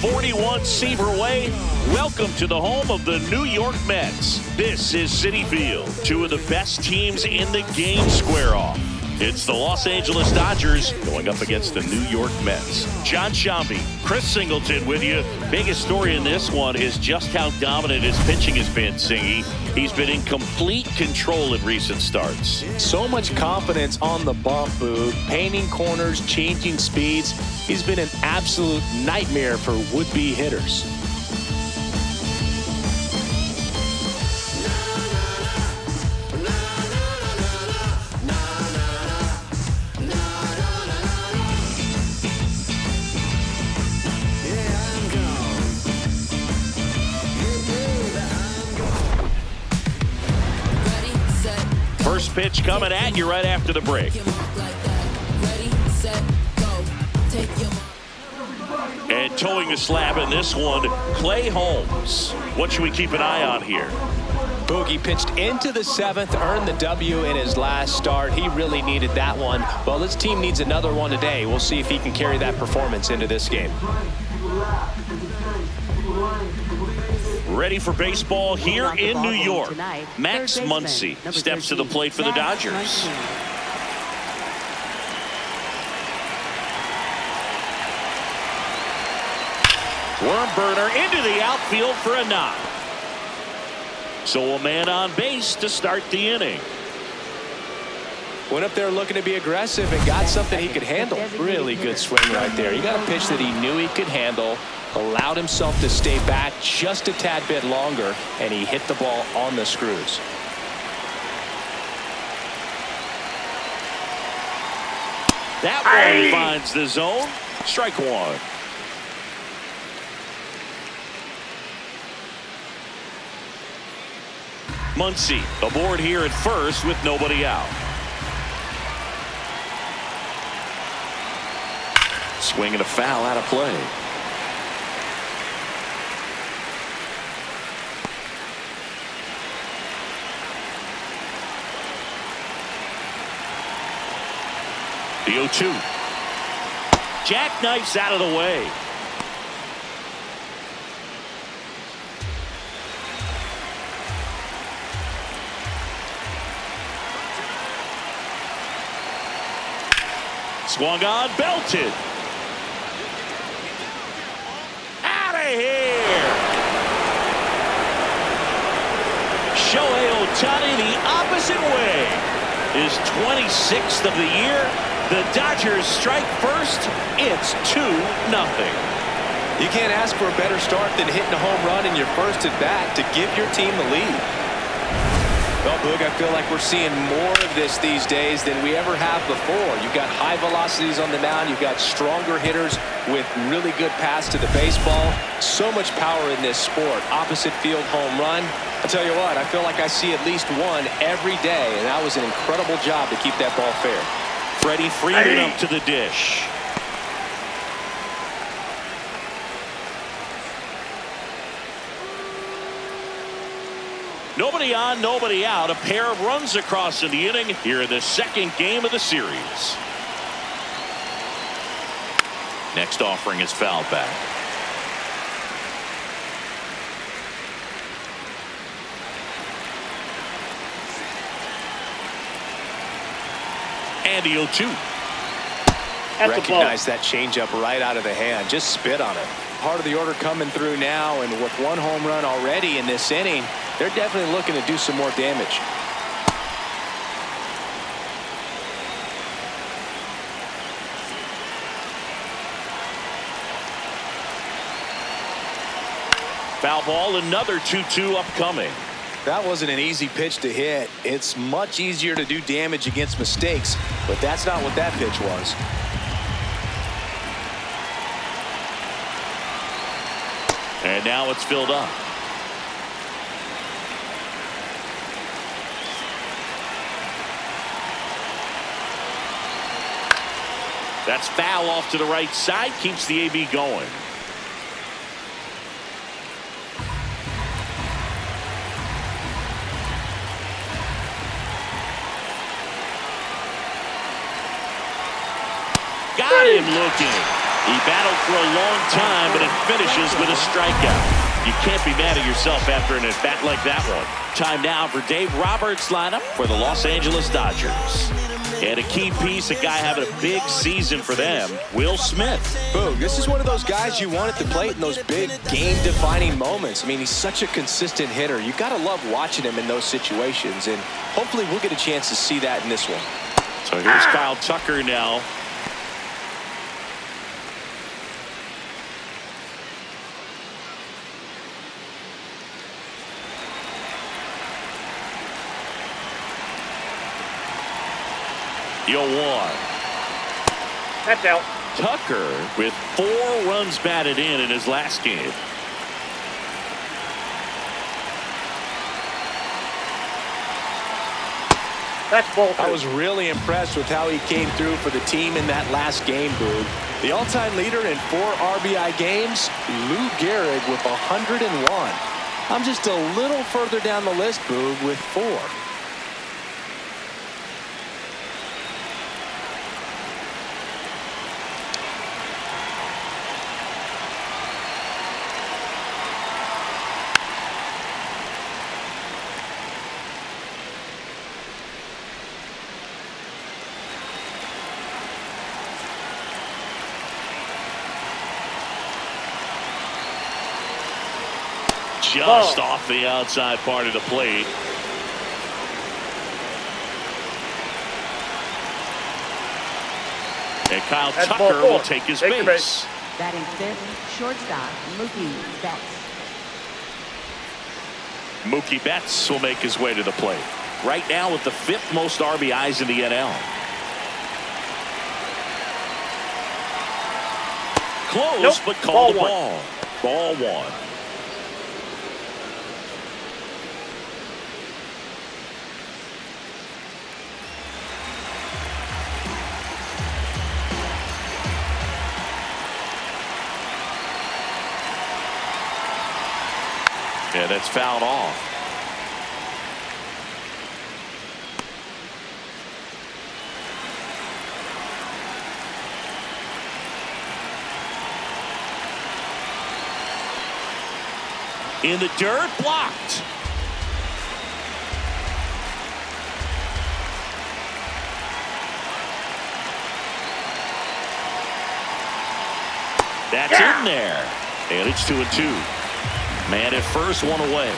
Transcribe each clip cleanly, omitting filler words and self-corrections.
41 Seaver Way, welcome to the home of the New York Mets. This is Citi Field. Two of the best teams in the game square off. It's the Los Angeles Dodgers going up against the New York Mets. John Shambi, Chris Singleton with you. Biggest story in this one is just how dominant his pitching has been, Singy. He's been in complete control in recent starts. So much confidence on the bump, Boog. Painting corners, changing speeds. He's been an absolute nightmare for would-be hitters. First pitch coming at you right after the break. And towing the slab in this one, Clay Holmes. What should we keep an eye on here? Boogie pitched into the seventh, earned the W in his last start. He really needed that one. Well, this team needs another one today. We'll see if he can carry that performance into this game. Ready for baseball here in New York. Max Muncy steps to the plate for the Dodgers. Worm burner into the outfield for a knock. So a man on base to start the inning. Went up there looking to be aggressive and got something he could handle. Really good swing right there. He got a pitch that he knew he could handle, allowed himself to stay back just a tad bit longer, and he hit the ball on the screws. That one finds the zone. Strike one. Muncy aboard here at first with nobody out. Swing and a foul out of play. The 0-2. Jackknifes out of the way. Swung on, belted. Out of here. Shohei Ohtani the opposite way. His 26th of the year. The Dodgers strike first. It's 2-0. You can't ask for a better start than hitting a home run in your first at bat to give your team the lead. Well, Boog, I feel like we're seeing more of this these days than we ever have before. You've got high velocities on the mound. You've got stronger hitters with really good pass to the baseball. So much power in this sport. Opposite field home run. I'll tell you what, I feel like I see at least one every day, and that was an incredible job to keep that ball fair. Freddie Freeman up to the dish. Nobody on, nobody out. A pair of runs across in the inning here in the second game of the series. Next offering is fouled back. And the 0-2. Recognize that changeup right out of the hand. Just spit on it. Part of the order coming through now, and with one home run already in this inning, they're definitely looking to do some more damage. Foul ball, another 2-2 upcoming. That wasn't an easy pitch to hit. It's much easier to do damage against mistakes, but that's not what that pitch was. And now it's filled up. That's foul off to the right side, keeps the AB going. Got him looking. He battled for a long time, but it finishes with a strikeout. You can't be mad at yourself after an at-bat like that one. Time now for Dave Roberts' lineup for the Los Angeles Dodgers. And a key piece, a guy having a big season for them, Will Smith. Boog, this is one of those guys you want at the plate in those big game-defining moments. I mean, he's such a consistent hitter. You got to love watching him in those situations, and hopefully we'll get a chance to see that in this one. So here's Kyle Tucker now. Yo, one. That's out. Tucker with 4 runs batted in his last game. That's ball 2. I was really impressed with how he came through for the team in that last game, Boog. The all-time leader in 4 RBI games, Lou Gehrig with 101. I'm just a little further down the list, Boog, with 4. Just off the outside part of the plate. And Kyle Tucker will take his base. Batting 5th, shortstop, Mookie Betts. Mookie Betts will make his way to the plate. Right now with the 5th most RBIs in the NL. Close, but called a ball. Ball 1. Yeah, that's fouled off. In the dirt, blocked. That's in there. And it's 2-2. Man at first, 1 away.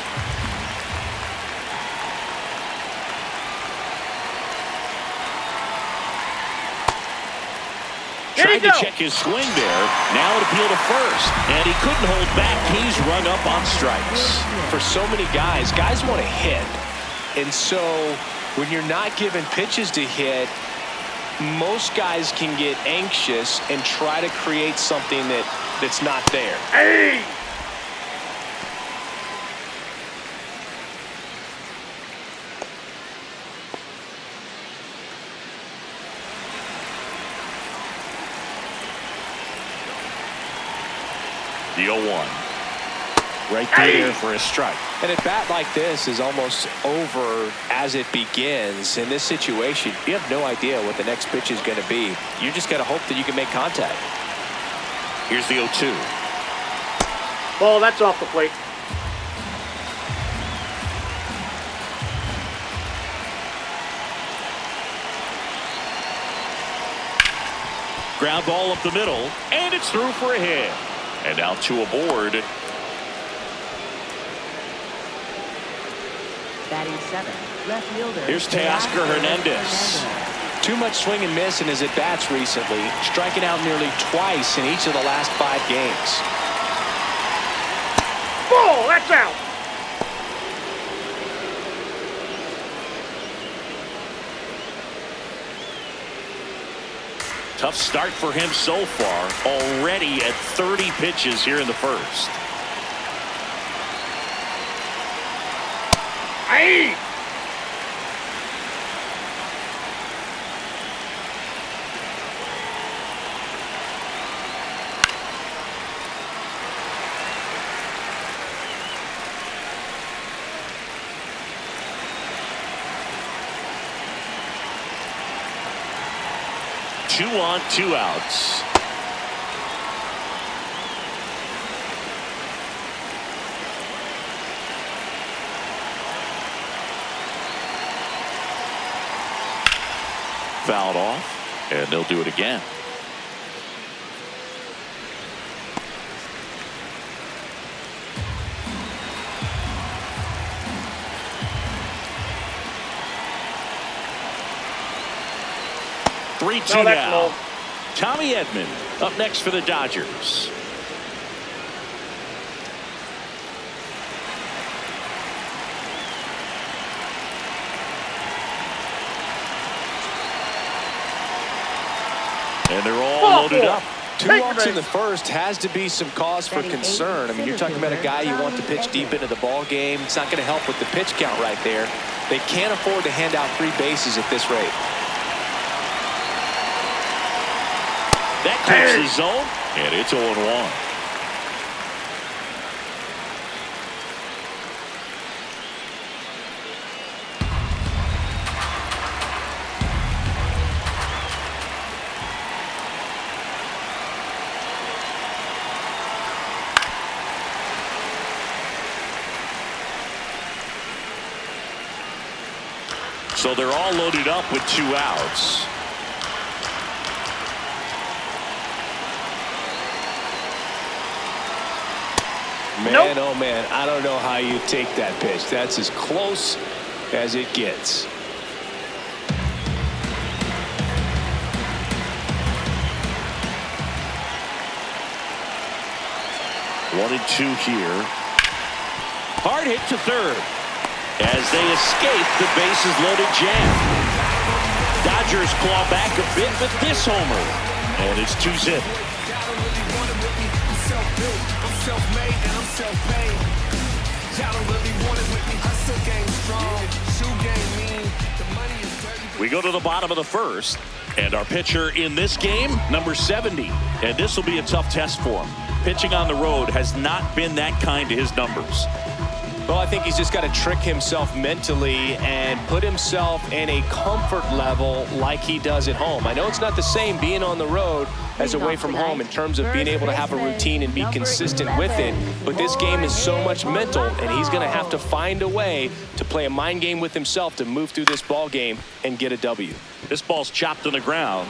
Tried to check his swing there. Now it appealed to first. And he couldn't hold back. He's rung up on strikes. For so many guys want to hit. And so when you're not given pitches to hit, most guys can get anxious and try to create something that's not there. Hey! The 0-1. Right there for a strike. And a bat like this is almost over as it begins. In this situation, you have no idea what the next pitch is going to be. You just got to hope that you can make contact. Here's the 0-2. Ball, that's off the plate. Ground ball up the middle, and it's through for a hit. And now 2 aboard. Batting 7th, left fielder. Here's Teoscar Hernandez. Too much swing and miss in his at-bats recently, striking out nearly twice in each of the last 5 games. Ball, that's out. Tough start for him so far. Already at 30 pitches here in the first. Hey! Two on, 2 outs. fouled off, and they'll do it again. No, that's now. low. Tommy Edman up next for the Dodgers. And they're all loaded up. 2 outs in the first has to be some cause for concern. I mean, you're talking about a guy you want to pitch deep into the ball game. It's not going to help with the pitch count right there. They can't afford to hand out 3 bases at this rate. That clears the zone, and it's 0-1. So they're all loaded up with 2 outs. Man, oh man, I don't know how you take that pitch. That's as close as it gets. One and 2 here. Hard hit to third. As they escape the bases loaded jam. Dodgers claw back a bit with this homer. And it's 2-zip. We go to the bottom of the first, and our pitcher in this game, number 70, and this will be a tough test for him. Pitching on the road has not been that kind to his numbers. Well, I think he's just got to trick himself mentally and put himself in a comfort level like he does at home. I know it's not the same being on the road as away from home in terms of being able to have a routine and be consistent with it. But this game is so much mental, and he's going to have to find a way to play a mind game with himself to move through this ball game and get a W. This ball's chopped on the ground.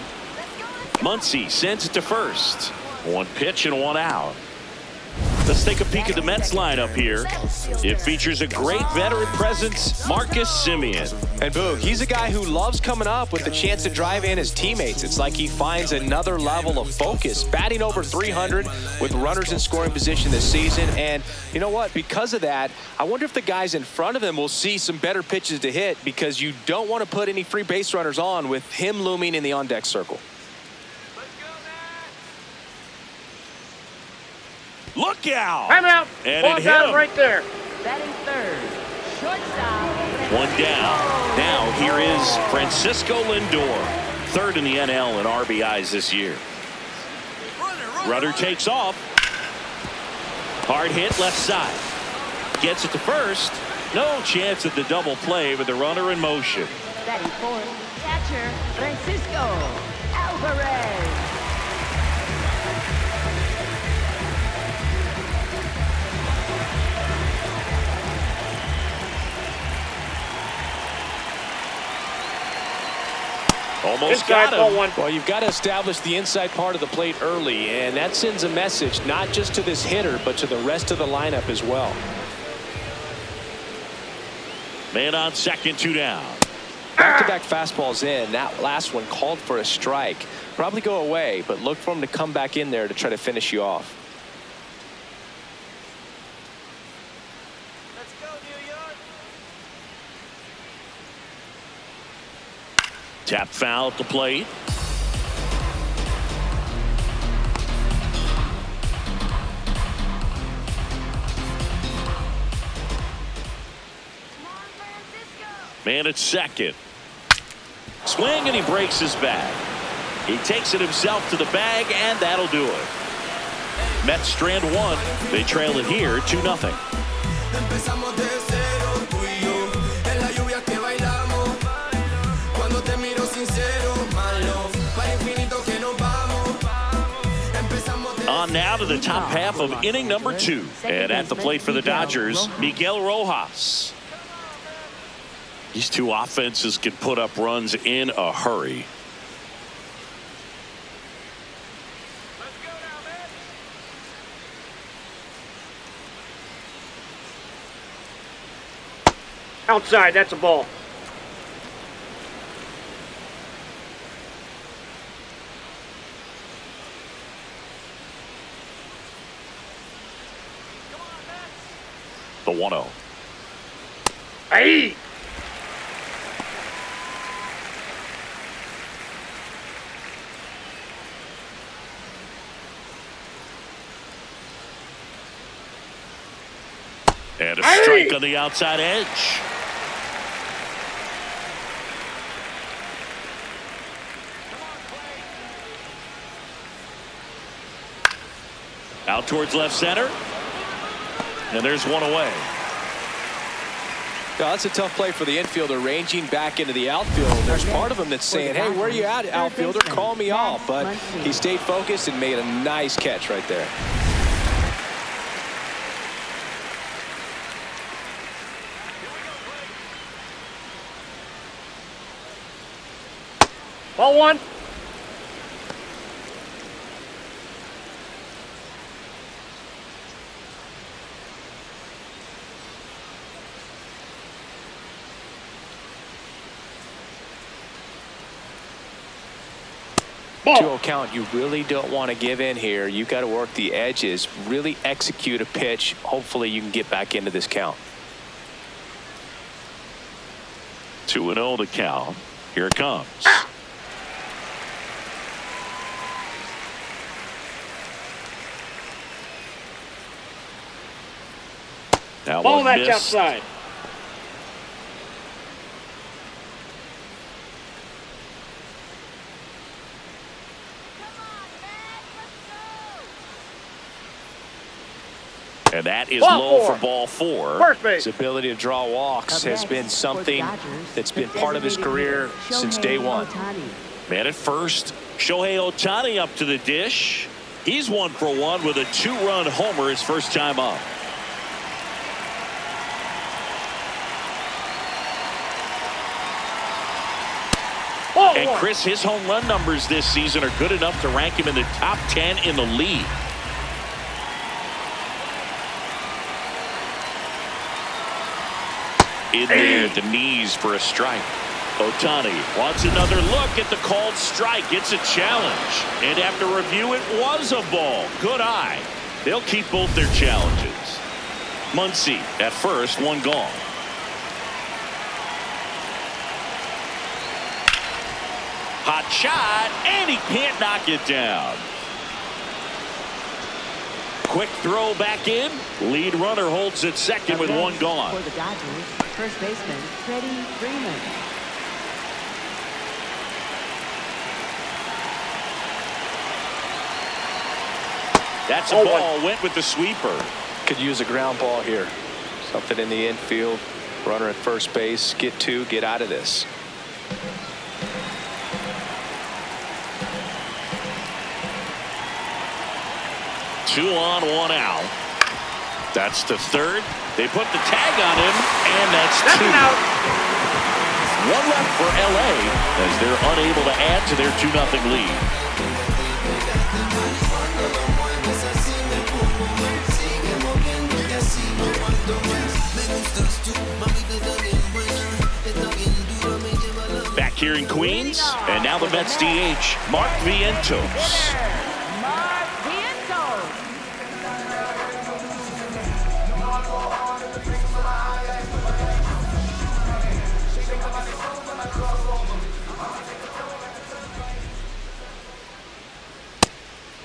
Muncy sends it to first. 1 pitch and 1 out. Let's take a peek at the Mets lineup here. It features a great veteran presence, Marcus Semien. And Boog, he's a guy who loves coming up with the chance to drive in his teammates. It's like he finds another level of focus. Batting over 300 with runners in scoring position this season. And you know what? Because of that, I wonder if the guys in front of him will see some better pitches to hit, because you don't want to put any free base runners on with him looming in the on-deck circle. Look out! I'm out. And Ball it hit down him. right there. Batting third, shortstop. 1 down. Now here is Francisco Lindor, 3rd in the NL in RBIs this year. Runner takes off. Hard hit left side. Gets it to first. No chance at the double play with the runner in motion. Batting fourth, catcher Francisco Alvarez. Almost Inside, got ball him. 1. Well, you've got to establish the inside part of the plate early, and that sends a message not just to this hitter, but to the rest of the lineup as well. Man on second, 2 down. Back-to-back fastballs in. That last one called for a strike. Probably go away, but look for him to come back in there to try to finish you off. Let's go, New York. Tap foul at the plate. Man at second. Swing, and he breaks his bat. He takes it himself to the bag, and that'll do it. Mets strand 1. They trail it here 2-0. On now to the top half of inning number 2. And at the plate for the Dodgers, Miguel Rojas. These two offenses can put up runs in a hurry. Outside, that's a ball. The 1-0. Hey! And a strike on the outside edge. Out towards left center. And there's one away. Yeah, that's a tough play for the infielder, ranging back into the outfield. There's part of him that's saying, hey, where are you at, outfielder? Call me off. But he stayed focused and made a nice catch right there. Ball one. Ball. 2-0 count. You really don't want to give in here. You got to work the edges, really execute a pitch. Hopefully you can get back into this count. 2-0 the count. Here it comes. That Ball, one that's missed. outside. And that is Ball low four. for ball 4. First base. His ability to draw walks has been something that's been part of his career since day one. Man at first, Shohei Ohtani up to the dish. He's 1 for 1 with a 2-run homer his first time up. Ball And one. Chris, his home run numbers this season are good enough to rank him in the top 10 in the league. In there at the knees for a strike. Ohtani wants another look at the called strike. It's a challenge. And after review, it was a ball. Good eye. They'll keep both their challenges. Muncy at first, 1 gone. Hot shot, and he can't knock it down. Quick throw back in. Lead runner holds at second with 1 gone. For the Dodgers, first baseman Freddie Freeman. That's a ball. Went with the sweeper. Could use a ground ball here. Something in the infield. Runner at first base. Get 2. Get out of this. Two on, 1 out. That's the third. They put the tag on him, and that's 2. An out. 1 left for LA as they're unable to add to their 2-0 lead. Back here in Queens, and now the Mets DH, Mark Vientos. Mark Vientos.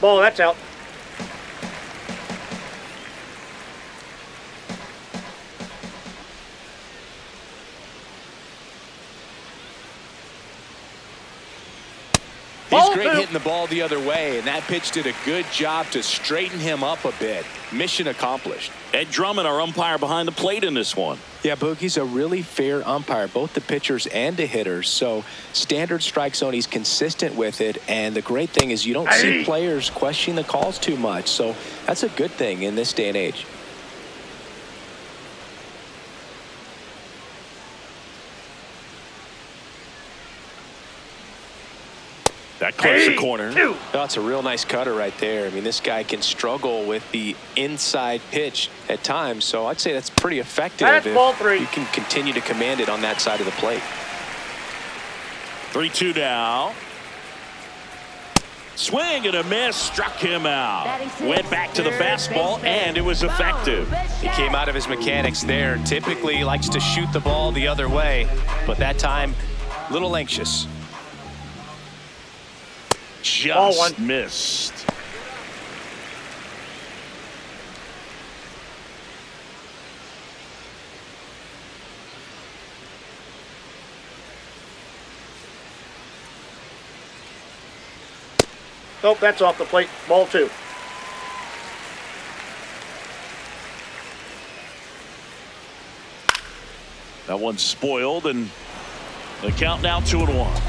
Ball, that's out. He's Ball great 2. hitting the ball the other way, and that pitch did a good job to straighten him up a bit. Mission accomplished. Ed Drummond, our umpire behind the plate in this one. Yeah, Boogie's a really fair umpire, both the pitchers and the hitters. So standard strike zone, he's consistent with it. And the great thing is you don't see players questioning the calls too much. So that's a good thing in this day and age. That clips the corner. Two. That's a real nice cutter right there. I mean, this guy can struggle with the inside pitch at times, so I'd say that's pretty effective. That's if ball 3. you can continue to command it on that side of the plate. 3-2 now. Swing and a miss, struck him out. Went back to the fastball, and it was effective. He came out of his mechanics there. Typically likes to shoot the ball the other way, but that time, a little anxious. Just missed. Nope, that's off the plate. Ball 2. That one's spoiled, and the count now 2-1.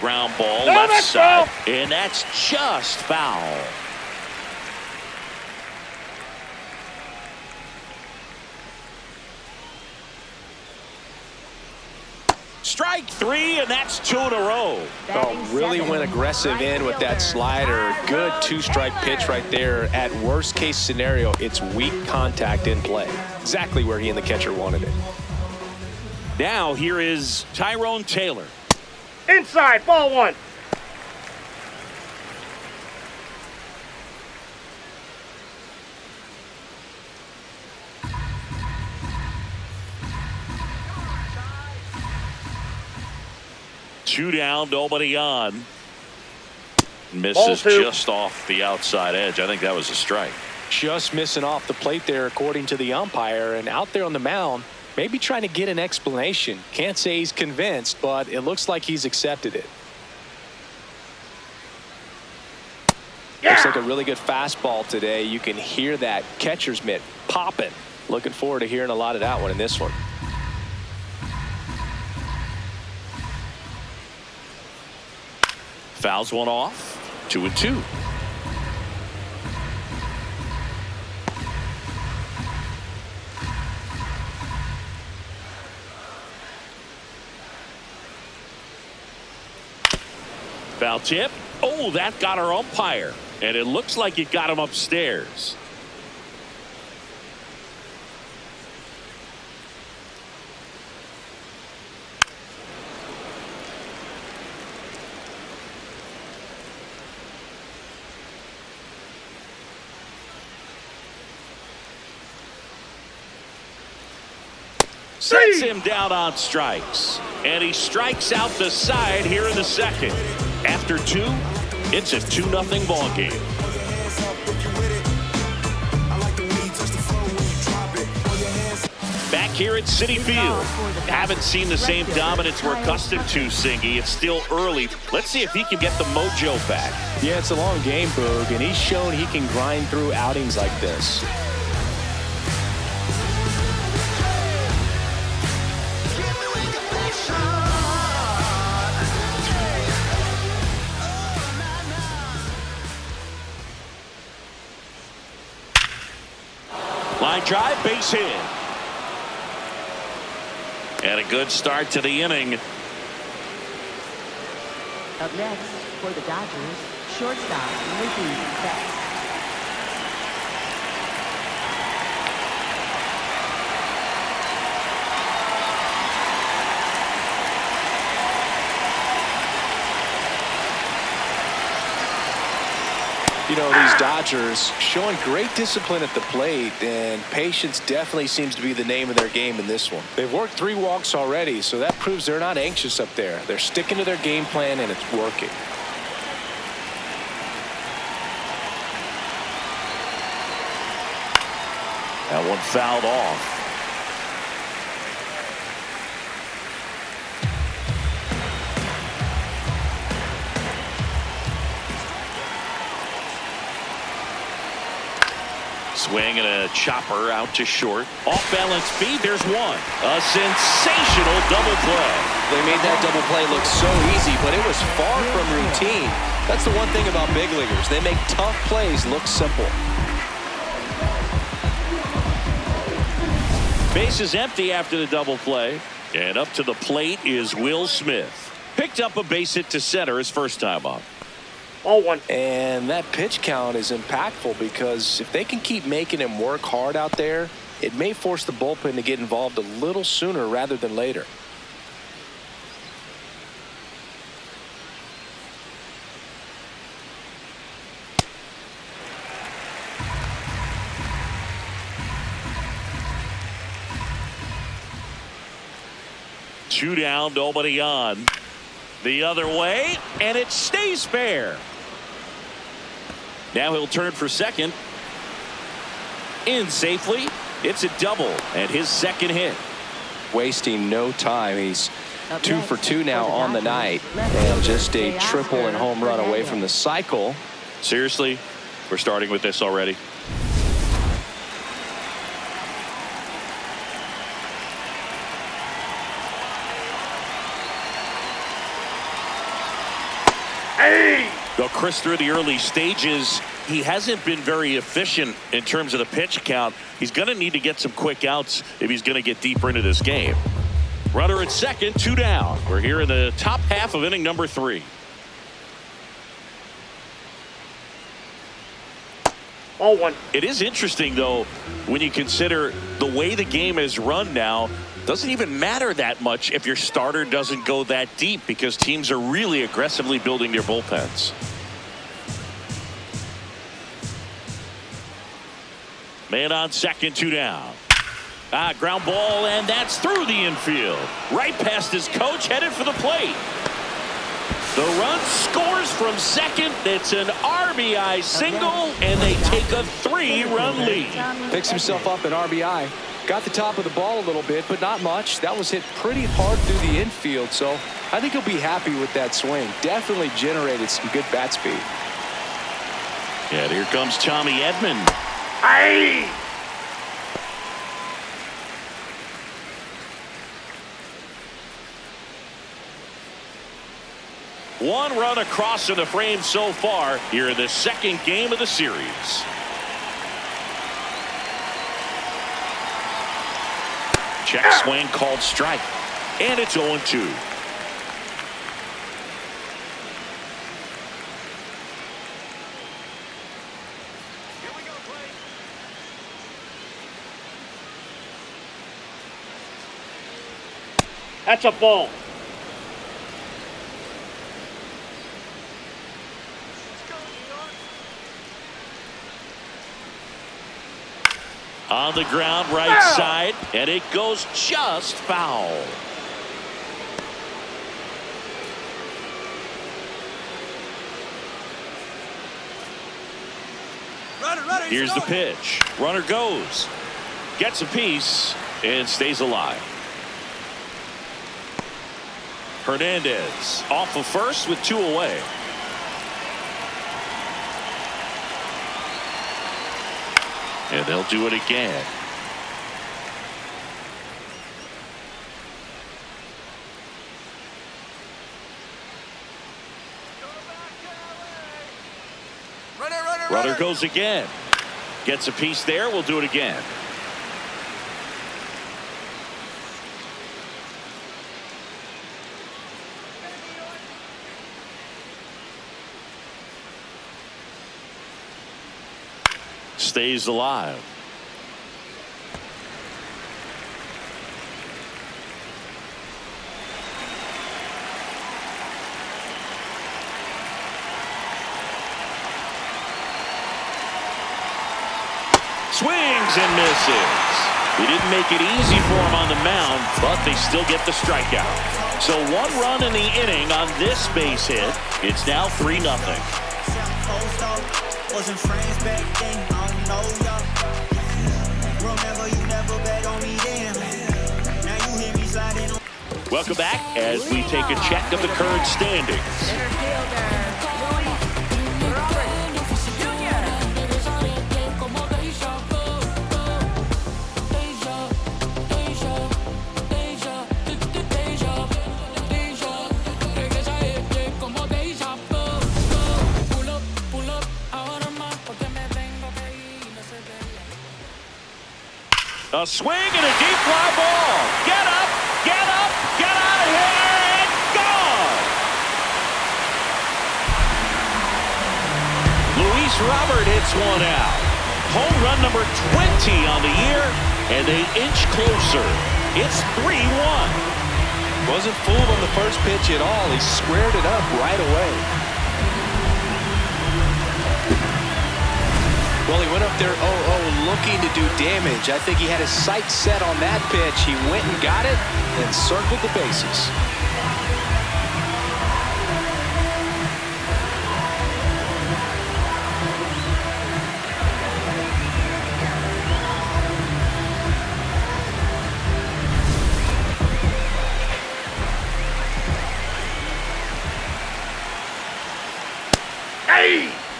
Ground ball left side, and that's just foul. Strike 3, and that's 2 in a row. Oh, really went aggressive in with that slider. Good 2-strike pitch right there. At worst case scenario, it's weak contact in play. Exactly where he and the catcher wanted it. Now here is Tyrone Taylor. Inside, ball 1. Two down, nobody on. Misses just off the outside edge. I think that was a strike. Just missing off the plate there, according to the umpire. And out there on the mound, maybe trying to get an explanation. Can't say he's convinced, but it looks like he's accepted it. Looks like a really good fastball today. You can hear that catcher's mitt popping. Looking forward to hearing a lot of that one in this one. Fouls one off. 2-2. Foul tip. Oh, that got our umpire. And it looks like it got him upstairs. Sets him down on strikes. And he strikes out the side here in the second. After 2, it's a 2-0 ball game. Back here at Citi Field. Haven't seen the same dominance we're accustomed to, Singy. It's still early. Let's see if he can get the mojo back. Yeah, it's a long game, Boog, and he's shown he can grind through outings like this. Line drive, base hit. And a good start to the inning. Up next, for the Dodgers, shortstop, Mookie Betts. You know, these Dodgers showing great discipline at the plate, and patience definitely seems to be the name of their game in this one. They've worked 3 walks already, so that proves they're not anxious up there. They're sticking to their game plan, and it's working. That one fouled off. Swing and a chopper out to short. Off balance feed, there's one. A sensational double play. They made that double play look so easy, but it was far from routine. That's the one thing about big leaguers. They make tough plays look simple. Base is empty after the double play. And up to the plate is Will Smith. Picked up a base hit to center his first time up. 0-1. And that pitch count is impactful because if they can keep making him work hard out there, it may force the bullpen to get involved a little sooner rather than later. Two down, nobody on. The other way, and it stays fair. Now he'll turn for second. In safely. It's a double and his second hit. Wasting no time. He's 2 for 2 now on the night, and just a triple and home run away from the cycle. Seriously, we're starting with this already. Hey! Well, Chris, through the early stages, he hasn't been very efficient in terms of the pitch count. He's going to need to get some quick outs if he's going to get deeper into this game. Runner at second, 2 down. We're here in the top half of inning number 3. 0-1. It is interesting, though, when you consider the way the game is run now. Doesn't even matter that much if your starter doesn't go that deep because teams are really aggressively building their bullpens. Man on second, 2 down. Ground ball, and that's through the infield. Right past his coach, headed for the plate. The run scores from second. It's an RBI single, and they take a 3-run lead. Picks himself up an RBI. Got the top of the ball a little bit, but not much. That was hit pretty hard through the infield, so I think he'll be happy with that swing. Definitely generated some good bat speed. And here comes Tommy Edman. Hey! One run across in the frame so far here in the second game of the series. Check swing called strike. And it's 0-2. That's a ball. On the ground, right side, and it goes just foul. Here's the pitch. Runner goes. Gets a piece and stays alive. Hernandez off of first with 2 away. And they'll do it again. Runner goes again. Gets a piece there. We'll do it again. Stays alive. Swings and misses. He didn't make it easy for him on the mound, but they still get the strikeout. So 1 run in the inning on this base hit. It's now 3-0. Wasn't friends back then, I don't know y'all. Remember you never bet on me then. Now you hear me sliding on. Welcome back as we take a check of the current standings. Center fielder, Luis Roberts Jr. A swing and a deep fly ball. Get up, get out of here, and gone. Luis Robert hits one out. Home run number 20 on the year, and they inch closer. It's 3-1. Wasn't fooled on the first pitch at all. He squared it up right away. Well, he went up there 0-0 looking to do damage. I think he had his sights set on that pitch. He went and got it and circled the bases.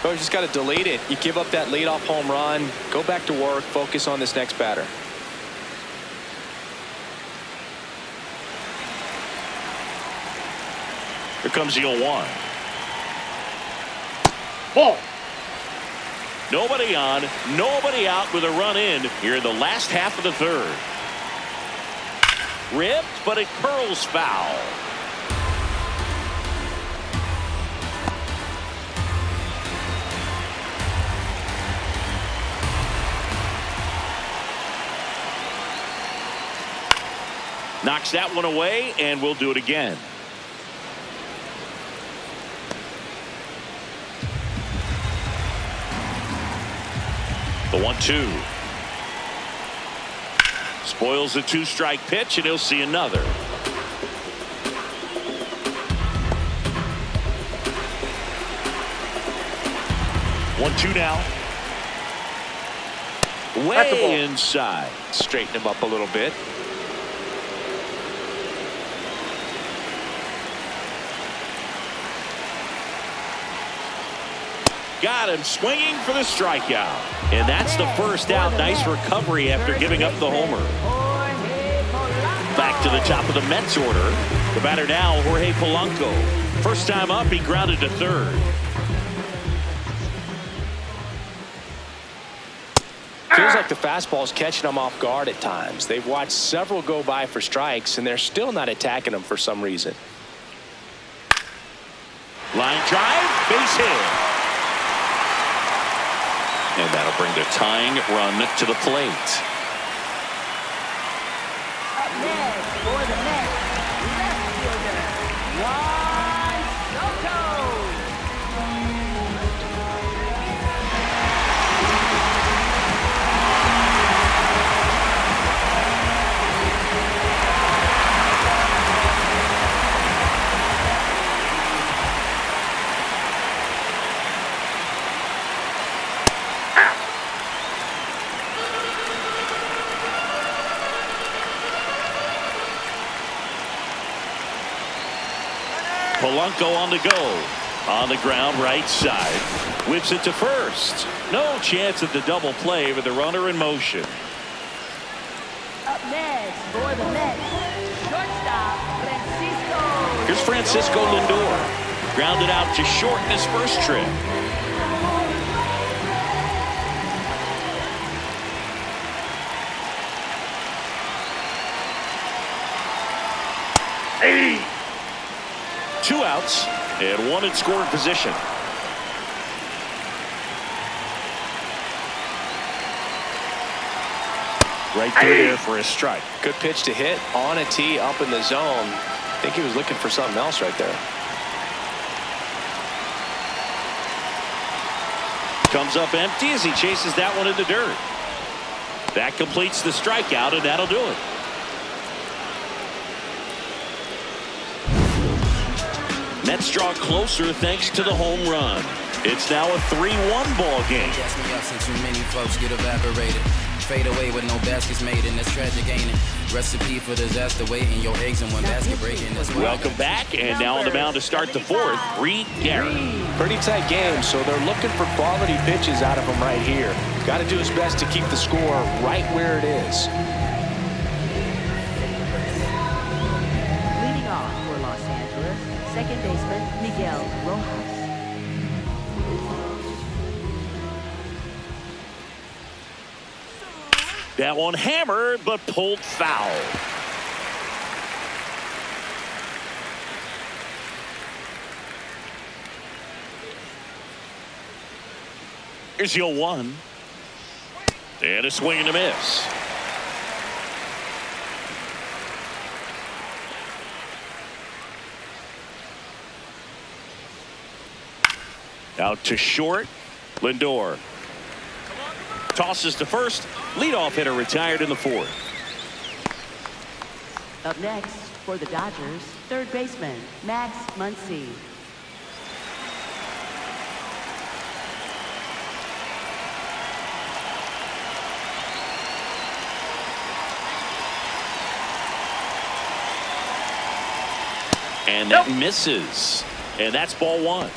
Oh, you just got to delete it. You give up that leadoff home run, go back to work, focus on this next batter. Here comes the 0-1. Ball. Nobody on, nobody out with a run in here in the last half of the third. Ripped, but it curls foul. Knocks that one away, and we'll do it again. The 1-2. Spoils the 2-strike pitch, and he'll see another. One, two now. Way inside. Straighten him up a little bit. Got him swinging for the strikeout. And that's the first out. Nice recovery after giving up the homer. Back to the top of the Mets order. The batter now, Jorge Polanco. First time up, he grounded to third. Feels like the fastball's catching them off guard at times. They've watched several go by for strikes, and they're still not attacking them for some reason. Line drive, base hit. And that'll bring the tying run to the plate. Up next for the Mets, left fielder, Juan Soto. Polanco on the go. On the ground, right side. Whips it to first. No chance at the double play with the runner in motion. Up next for the Mets, shortstop, Francisco. Here's Francisco Lindor. Grounded out to short in his first trip. Hey. 2 outs and 1 in scoring position. Right through there for a strike. Good pitch to hit on a tee up in the zone. I think he was looking for something else right there. Comes up empty as he chases that one in the dirt. That completes the strikeout, and that'll do it. Mets draw closer thanks to the home run. It's now a 3-1 ball game. Gas me up since too many folks get evaporated. Fade away with no baskets made, and that's tragic, ain't it? Recipe for disaster, waiting your eggs in one basket breaking. Welcome back, and now on the mound to start the fourth, Reed Garrett. Pretty tight game, so they're looking for quality pitches out of him right here. Got to do his best to keep the score right where it is. Leading off for Los Angeles, second baseman Miguel Rojas. That one hammered, but pulled foul. Here's your 1. And a swing and a miss. Out to short. Lindor tosses to first. Leadoff hitter retired in the 4th. Up next for the Dodgers, third baseman Max Muncy. And that misses. And that's ball 1.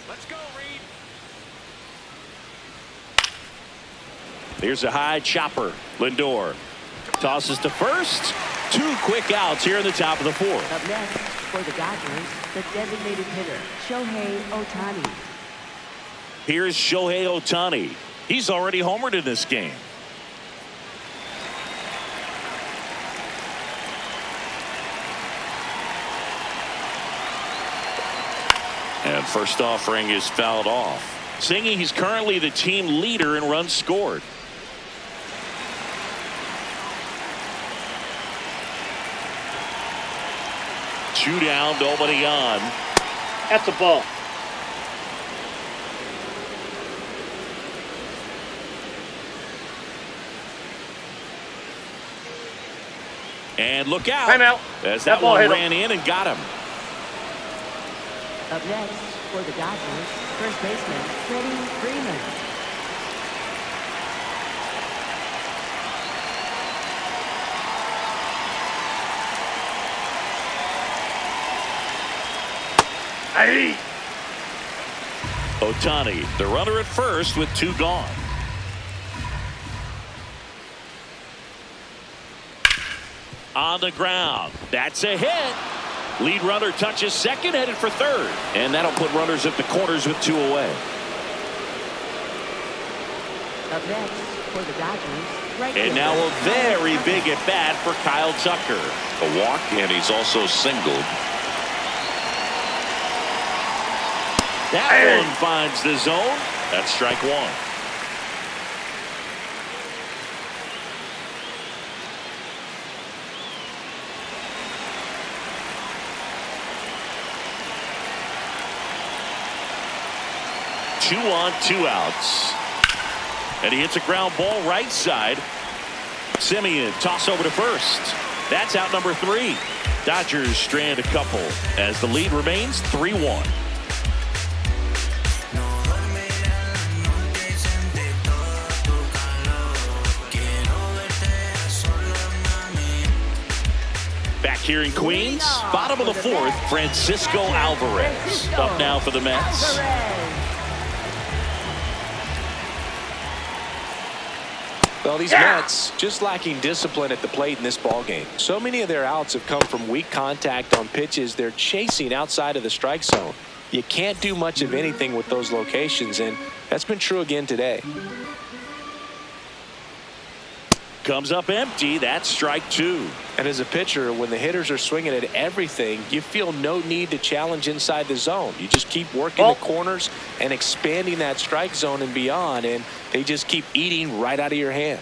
Let's go, Reed. Here's a high chopper. Lindor tosses to first. 2 quick outs here in the top of the 4th. Up next for the Dodgers, the designated hitter Shohei Ohtani. Here's Shohei Ohtani. He's already homered in this game. And first offering is fouled off. Singing he's currently the team leader in runs scored. Two down, nobody on. That's a ball. And look out. Timeout. As That that ball one hit him. ran in and got him. Up next for the Dodgers, first baseman Freddie Freeman. Hey. Ohtani, the runner at first with 2 gone. On the ground. That's a hit. Lead runner touches second, headed for third. And that'll put runners at the corners with 2 away. Up next for the Dodgers, right And fielder now a very Kyle big at bat for Kyle Tucker. A walk, and he's also singled. That one finds the zone. That's strike 1. Two on, 2 outs. And he hits a ground ball right side. Simeon toss over to first. That's out number 3. Dodgers strand a couple as the lead remains 3-1. Back here in Queens, bottom of the 4th, Francisco Alvarez up now for the Mets. Well, these Mets just lacking discipline at the plate in this ballgame. So many of their outs have come from weak contact on pitches they're chasing outside of the strike zone. You can't do much of anything with those locations, and that's been true again today. Comes up empty. That's strike 2. And as a pitcher, when the hitters are swinging at everything, you feel no need to challenge inside the zone. You just keep working the corners and expanding that strike zone and beyond, and they just keep eating right out of your hand.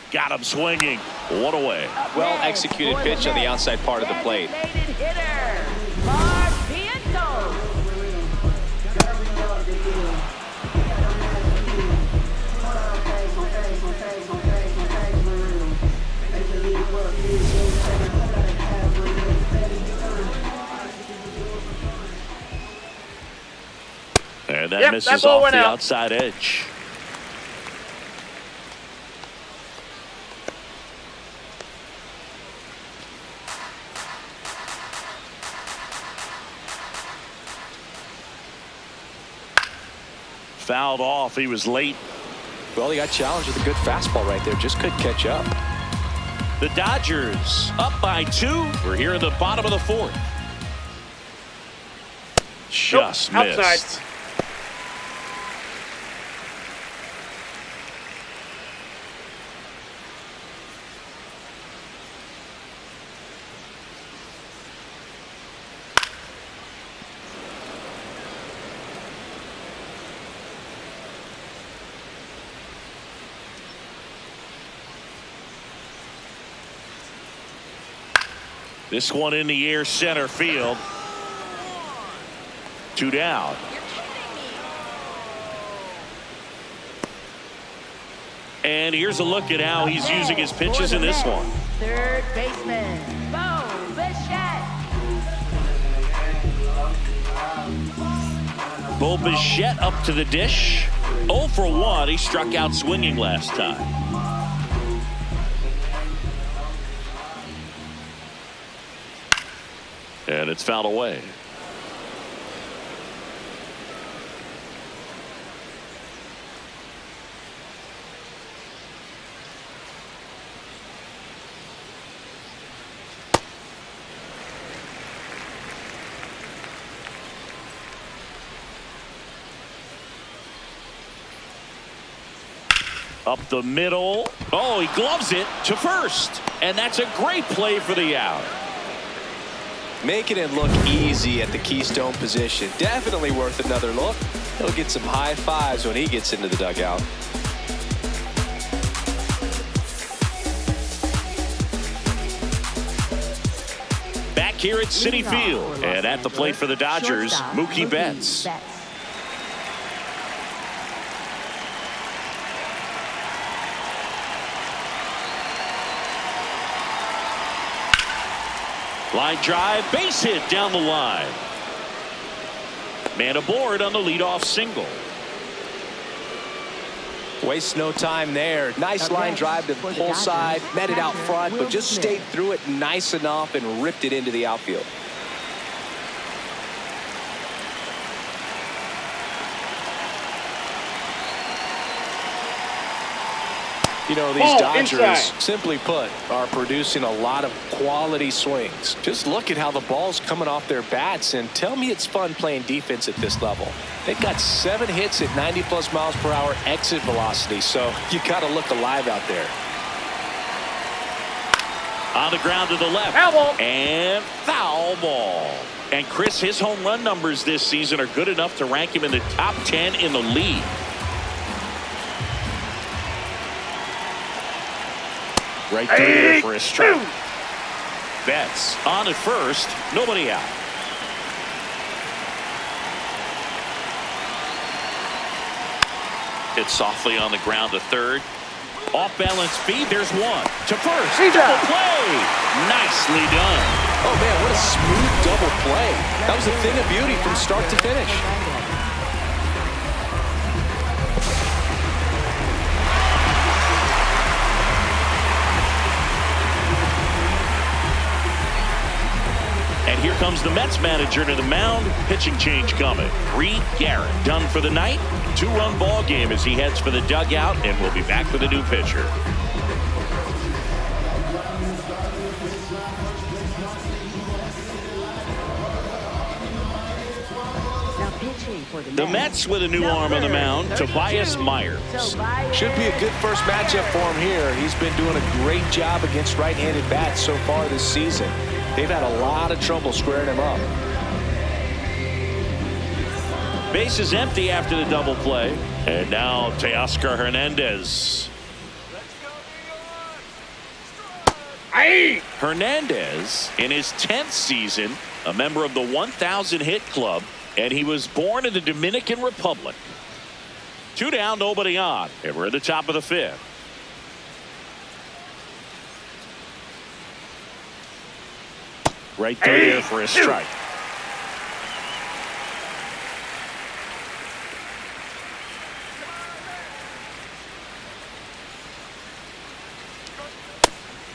Got him swinging. 1 away. Well executed pitch on the outside part of the plate. And that misses ball off went the out. outside edge. Fouled off. He was late. Well, he got challenged with a good fastball right there. Just couldn't catch up. The Dodgers up by 2. We're here in the bottom of the 4th. Just Nope, missed. outside. This one in the air, center field. 2 down. And here's a look at how he's using his pitches in this one. Third baseman, Bo Bichette. Bo Bichette up to the dish. 0 for 1. He struck out swinging last time. And it's fouled away. Up the middle. Oh, he gloves it to first. And that's a great play for the out. Making it look easy at the keystone position. Definitely worth another look. He'll get some high fives when he gets into the dugout. Back here at Citi Field. And at the plate for the Dodgers, Mookie Betts. Line drive, base hit down the line. Man aboard on the leadoff single. Wastes no time there. Nice line drive to the pull side, met it out front, but just stayed through it nice enough and ripped it into the outfield. You know, these Dodgers, inside. simply put, are producing a lot of quality swings. Just look at how the ball's coming off their bats, and tell me it's fun playing defense at this level. They've got 7 hits at 90+ miles per hour exit velocity, so you got to look alive out there. On the ground to the left. Foul ball. And foul ball. And Chris, his home run numbers this season are good enough to rank him in the top 10 in the league. Right through there for a strike. Betts on at first, nobody out. Hit softly on the ground to third. Off balance feed, there's one. To first, double play. Nicely done. Oh man, what a smooth double play. That was a thing of beauty from start to finish. And here comes the Mets manager to the mound. Pitching change coming. Reed Garrett done for the night. 2-run ball game as he heads for the dugout, and we'll be back with a new pitcher. The Mets with a new arm on the mound, Tobias Myers. Should be a good first matchup for him here. He's been doing a great job against right-handed bats so far this season. They've had a lot of trouble squaring him up. Base is empty after the double play. And now Teoscar Hernandez. Hernandez in his 10th season, a member of the 1,000 hit club, and he was born in the Dominican Republic. 2 down, nobody on, and we're at the top of the 5th. Right through there for a strike.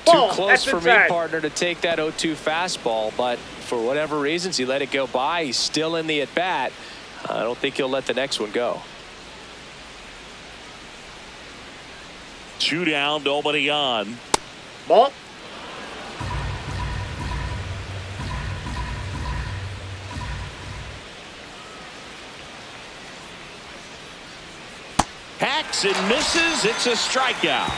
Too close for me, partner, to take that 0-2 fastball, but for whatever reasons, he let it go by. He's still in the at-bat. I don't think he'll let the next one go. 2 down, nobody on. Ball. Hacks and misses. It's a strikeout.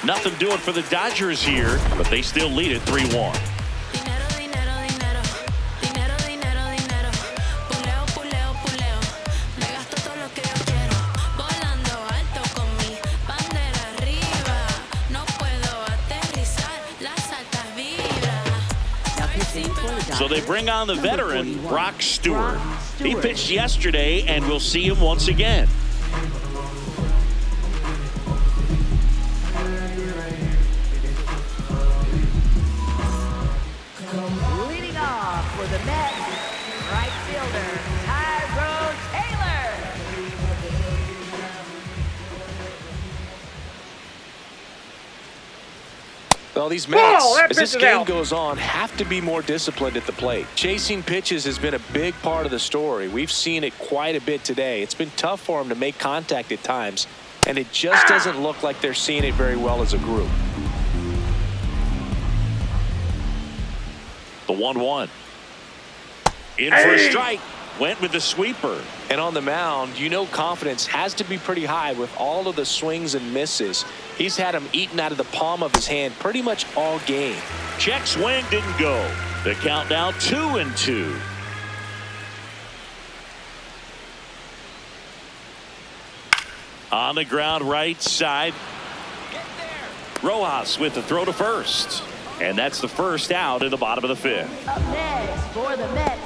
Nothing doing for the Dodgers here, but they still lead it 3-1. So they bring on the veteran, Brock Stewart. He pitched yesterday, and we'll see him once again. Leading off for the Mets, right fielder, Tyrone Taylor. Well, these Mets, Whoa, that as this pitch is game out. goes on, have to be more disciplined at the plate. Chasing pitches has been a big part of the story. We've seen it quite a bit today. It's been tough for them to make contact at times, and it just doesn't look like they're seeing it very well as a group. The 1-1. In for a strike. Went with the sweeper. And on the mound, you know confidence has to be pretty high with all of the swings and misses. He's had them eaten out of the palm of his hand pretty much all game. Check swing didn't go. The count now 2-2. On the ground right side. Rojas with the throw to first. And that's the first out in the bottom of the fifth. Up next for the Mets,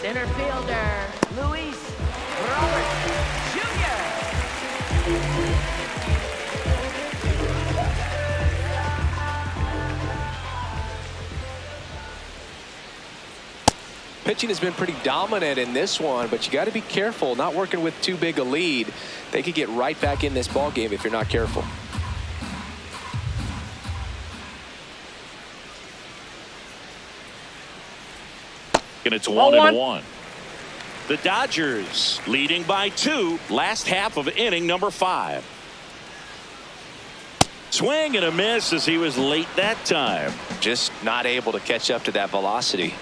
center fielder, Luis Robert Jr. Pitching has been pretty dominant in this one, but you got to be careful not working with too big a lead. They could get right back in this ball game if you're not careful. And it's 1-1. The Dodgers leading by 2. Last half of inning number 5. Swing and a miss as he was late that time. Just not able to catch up to that velocity.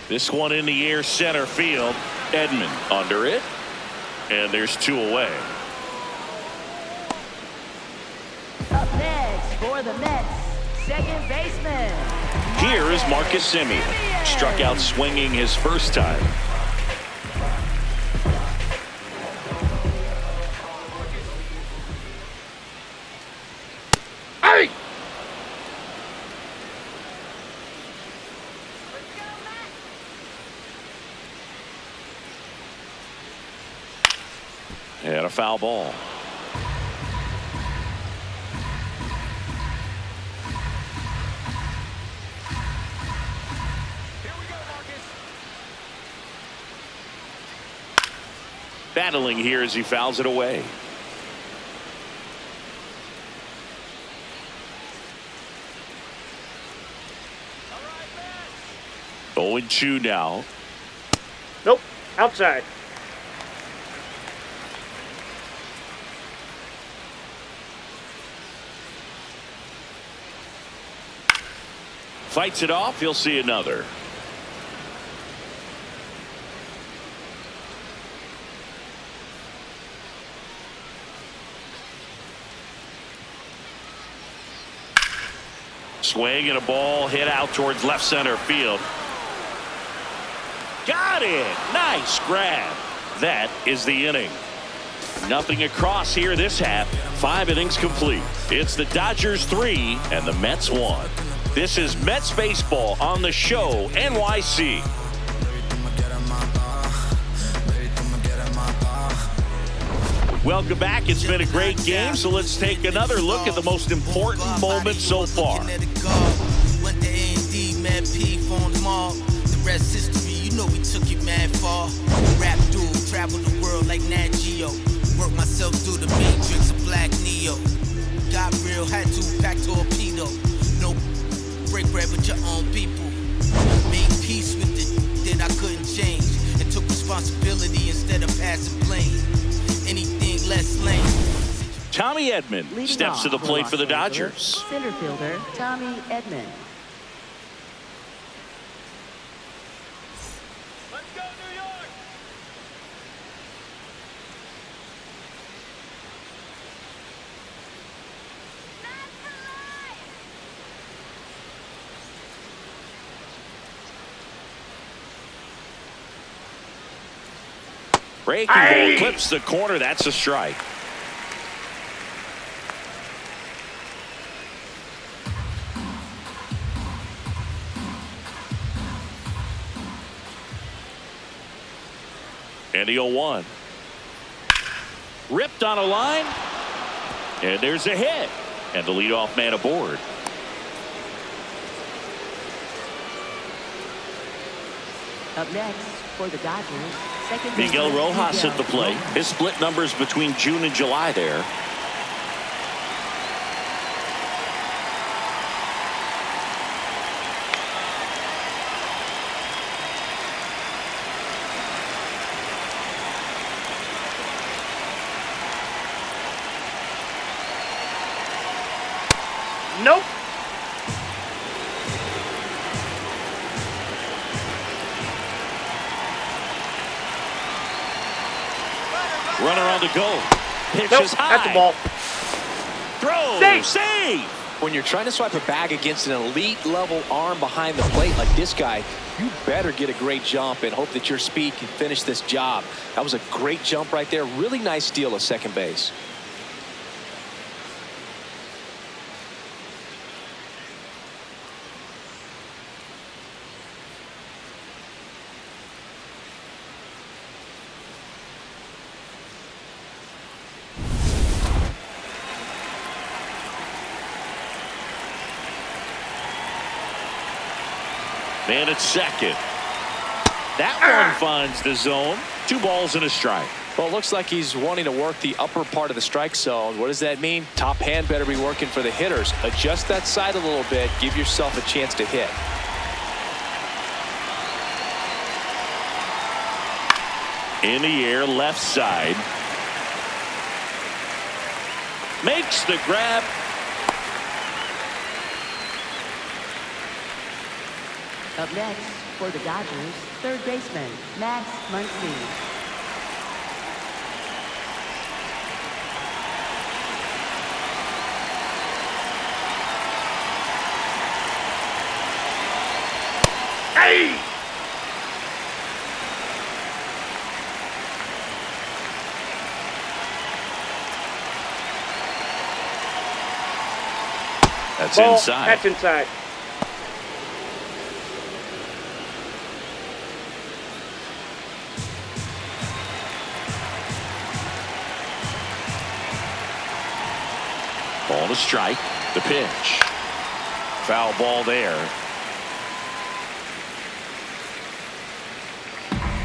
This one in the air center field. Edman under it. And there's 2 away. Up next for the Mets, second baseman. Here is Marcus Semien. Struck out swinging his first time. Hey! And a foul ball. Battling here as he fouls it away. Oh, 0-2 now. Nope. Outside. Fights it off. He'll see another. Swing and a ball hit out towards left center field. Got it. Nice grab. That is the inning. Nothing across here this half. 5 innings complete. It's the Dodgers 3 and the Mets 1. This is Mets baseball on the show NYC. Welcome back. It's been a great game, so let's take another look at the most important moment so far. The rest history, you know we took it mad far. Rap dude, travel the world like Nat Geo. Work myself through the matrix of Black Neo. Got real, had to pack torpedo. No break bread with your own people. Made peace with it that I couldn't change. And took responsibility instead of passing blame. Anything less lame. Tommy Edman Leading steps to the plate for the Dodgers. Center fielder, Tommy Edman. Breaking ball clips the corner. That's a strike. And the 0-1. Ripped on a line. And there's a hit. And the leadoff man aboard. Up next for the Dodgers, second Miguel baseman, Rojas at the plate. His split numbers between June and July there. Nope. Runner on the go. Pitch Nope, is high. that's a ball. Throw. Save. When you're trying to swipe a bag against an elite level arm behind the plate like this guy, you better get a great jump and hope that your speed can finish this job. That was a great jump right there. Really nice steal at second base. Man at second. That one finds the zone. 2 balls and a strike. Well, it looks like he's wanting to work the upper part of the strike zone. What does that mean? Top hand better be working for the hitters. Adjust that side a little bit. Give yourself a chance to hit. In the air, left side. Makes the grab. Up next for the Dodgers, third baseman, Max Muncy. Hey! That's Ball. inside. That's inside. Ball to strike. The pitch. Foul ball there.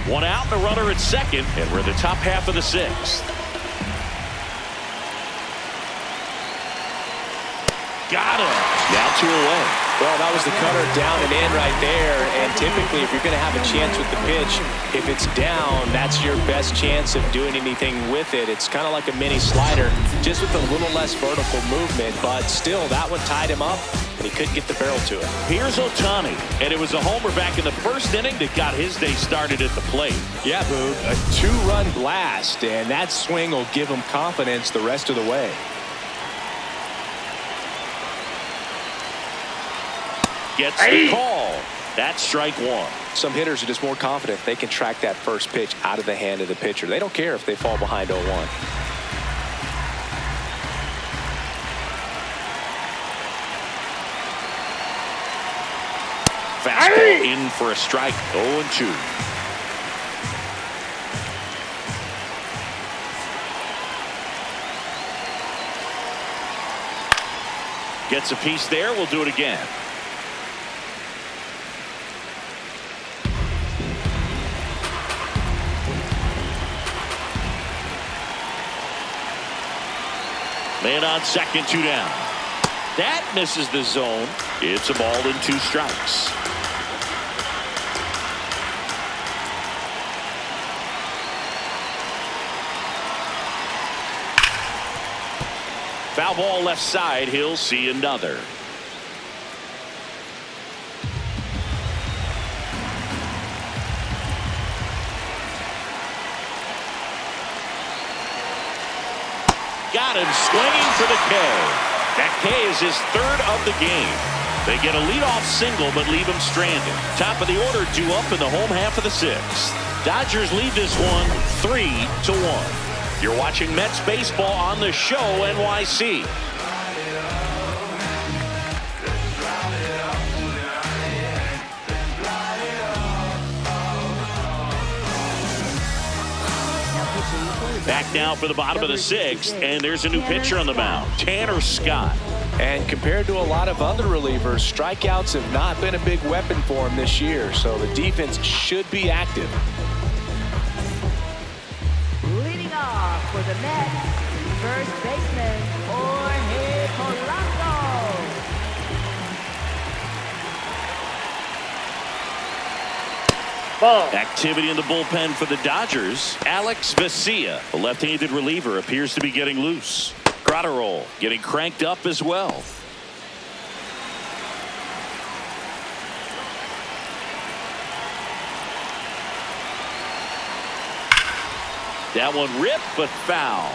1 out and a runner at second, and we're in the top half of the 6th. Got him. Now 2 away. Well, that was the cutter down and in right there. And typically, if you're going to have a chance with the pitch, if it's down, that's your best chance of doing anything with it. It's kind of like a mini slider, just with a little less vertical movement. But still, that one tied him up, and he couldn't get the barrel to it. Here's Ohtani, and it was a homer back in the first inning that got his day started at the plate. Yeah, Boog, a 2-run blast, and that swing will give him confidence the rest of the way. Gets the call. That's strike 1. Some hitters are just more confident they can track that first pitch out of the hand of the pitcher. They don't care if they fall behind 0-1. Fastball in for a strike. 0-2. Gets a piece there. We'll do it again. Man on second, 2 down. That misses the zone. It's a ball and 2 strikes. Foul ball left side. He'll see another. got him swinging for the K. That K is his third of the game. They get a leadoff single but leave him stranded. Top of the order due up in the home half of the sixth. Dodgers lead this one 3-1. You're watching Mets baseball on the Show NYC. Back now for the bottom of the sixth, and there's a new pitcher on the mound, Tanner Scott. And compared to a lot of other relievers, strikeouts have not been a big weapon for him this year, so the defense should be active. Leading off for the Mets, first baseman, Jorge Polanco. Activity in the bullpen for the Dodgers. Alex Vesia, a left-handed reliever, appears to be getting loose. Gratterol getting cranked up as well. That one ripped, but foul.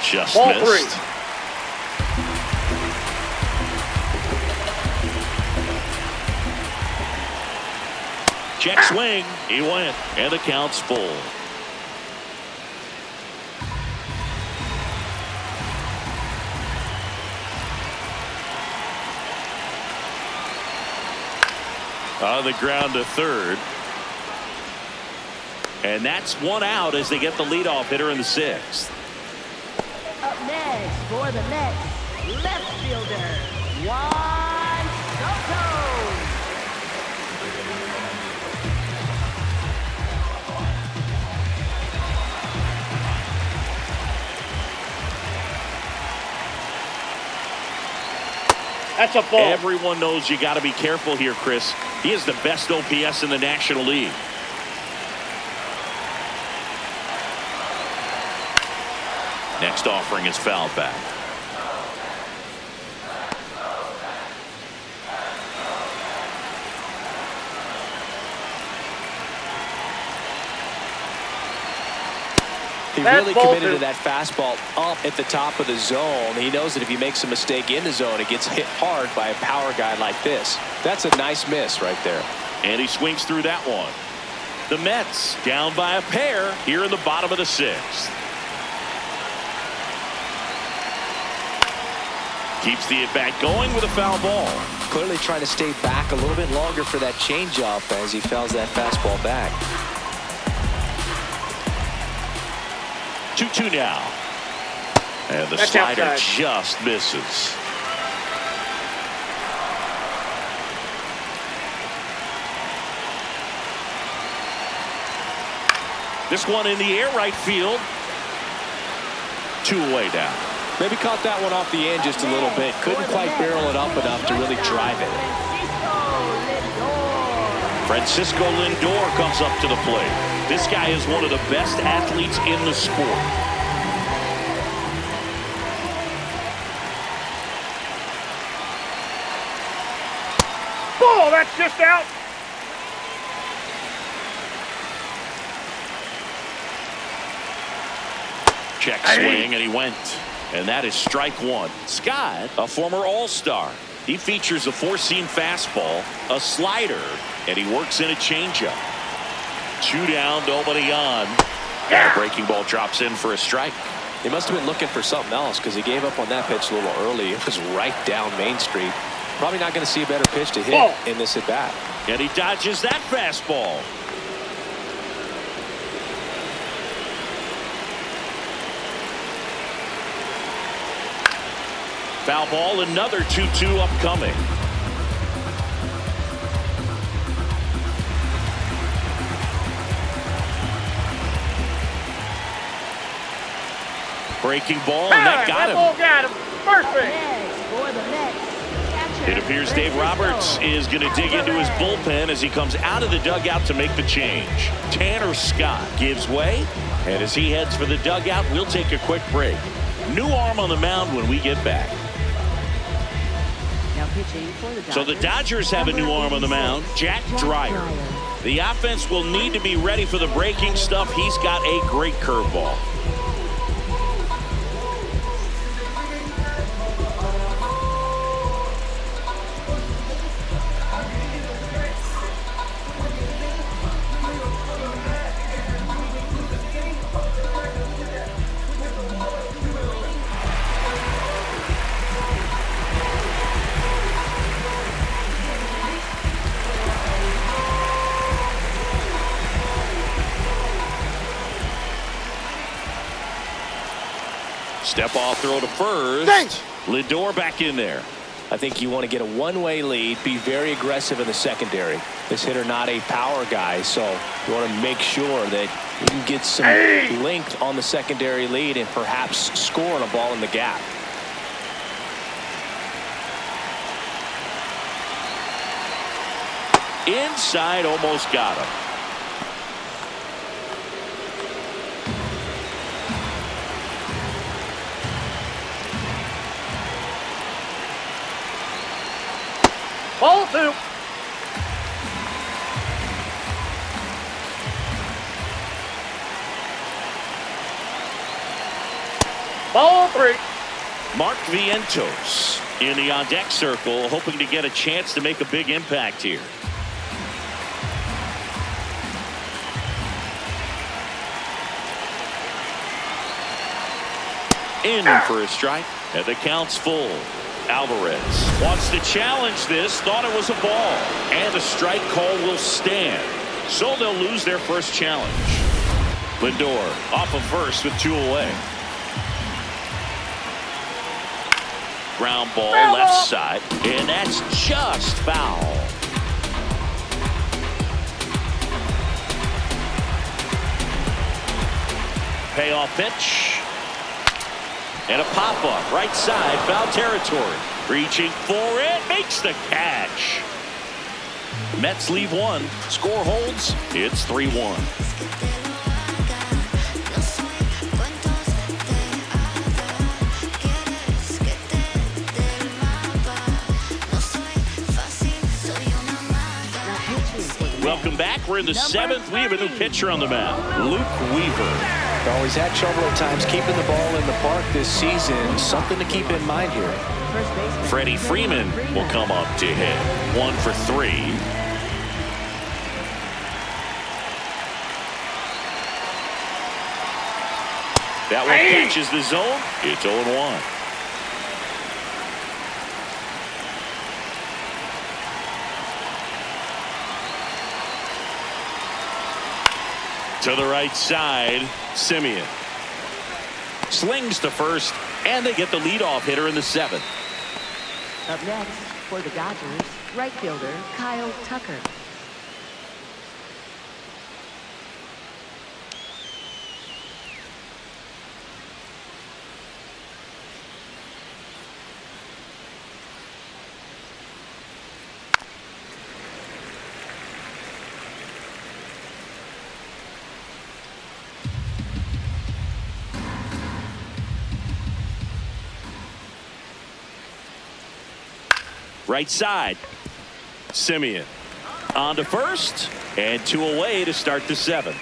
Just Ball missed. 3. Check swing. He went, and the count's full. On the ground to third. And that's one out as they get the leadoff hitter in the sixth. Up next for the Mets, left fielder, Juan Soto. That's a ball. Everyone knows you got to be careful here, Chris. He is the best OPS in the National League. Next offering is fouled back. He That's really ball committed 2. to that fastball up at the top of the zone. He knows that if he makes a mistake in the zone, it gets hit hard by a power guy like this. That's a nice miss right there. And he swings through that one. The Mets down by a pair here in the bottom of the sixth. Keeps the at-bat going with a foul ball. Clearly trying to stay back a little bit longer for that changeup as he fouls that fastball back. 2-2 now. And the That's slider outside. just misses. This one in the air right field. 2 away now. Maybe caught that one off the end just a little bit. Couldn't quite barrel it up enough to really drive it. Francisco Lindor comes up to the plate. This guy is one of the best athletes in the sport. Ball, that's just out. Check swing, and he went. And that is strike one. Scott, a former All-Star. He features a four-seam fastball, a slider, and he works in a changeup. 2 down, nobody on. And a breaking ball drops in for a strike. He must have been looking for something else because he gave up on that pitch a little early. It was right down Main Street. Probably not going to see a better pitch to hit in this at-bat. And he dodges that fastball. Foul ball, another 2-2 upcoming. Breaking ball, and that got him. That ball got him. First base. Next for the Mets, catcher It appears Dave Roberts is going to dig into his bullpen as he comes out of the dugout to make the change. Tanner Scott gives way, and as he heads for the dugout, we'll take a quick break. New arm on the mound when we get back. Now pitching for the Dodgers. So the Dodgers have a new arm on the mound, Jack Dreyer. The offense will need to be ready for the breaking stuff. He's got a great curveball. Step off throw to first. Thanks. Lindor back in there. I think you want to get a one-way lead, be very aggressive in the secondary. This hitter not a power guy, so you want to make sure that you can get some length on the secondary lead and perhaps score on a ball in the gap. Inside, almost got him. Ball two. Ball three. Mark Vientos in the on-deck circle, hoping to get a chance to make a big impact here. In for a strike, and the count's full. Alvarez wants to challenge this, thought it was a ball, and the strike call will stand. So they'll lose their first challenge. Lindor off of first with 2 away. Ground ball left side, and that's just foul. Payoff pitch. And a pop-up, right side, foul territory. Reaching for it, makes the catch. Mets leave one. Score holds. It's 3-1. Welcome back. We're in the 7th. We have a new pitcher on the mound, Luke Weaver. Always had trouble at times keeping the ball in the park this season. Something to keep in mind here. Freddie Freeman will come up to hit. 1 for 3. That one catches the zone. It's 0-1. To the right side, Simeon slings to first, and they get the leadoff hitter in the 7th. Up next for the Dodgers, right fielder Kyle Tucker. Right side, Simeon on to first, and 2 away to start the 7th.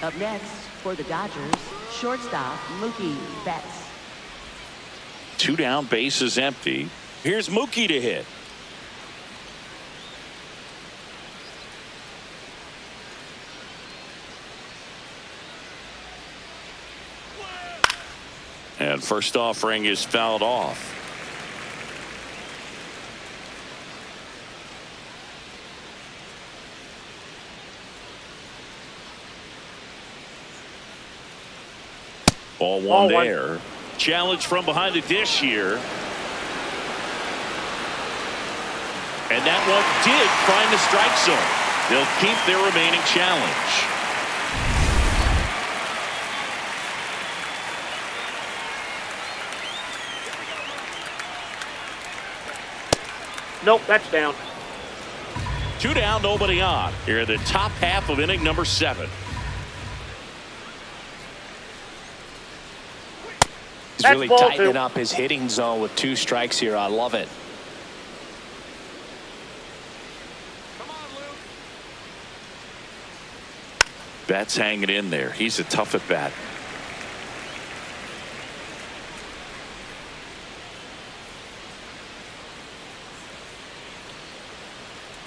Up next for the Dodgers, shortstop Mookie Betts. 2 down, bases empty. Here's Mookie to hit. And first offering is fouled off. Ball one there. Challenge from behind the dish here. And that one did find the strike zone. They'll keep their remaining challenge. Nope, that's down. 2 down, nobody on. Here in the top half of inning number 7. He's That's really ball tightening 2. up his hitting zone with 2 strikes here. I love it. Betts hanging in there. He's a tough at bat.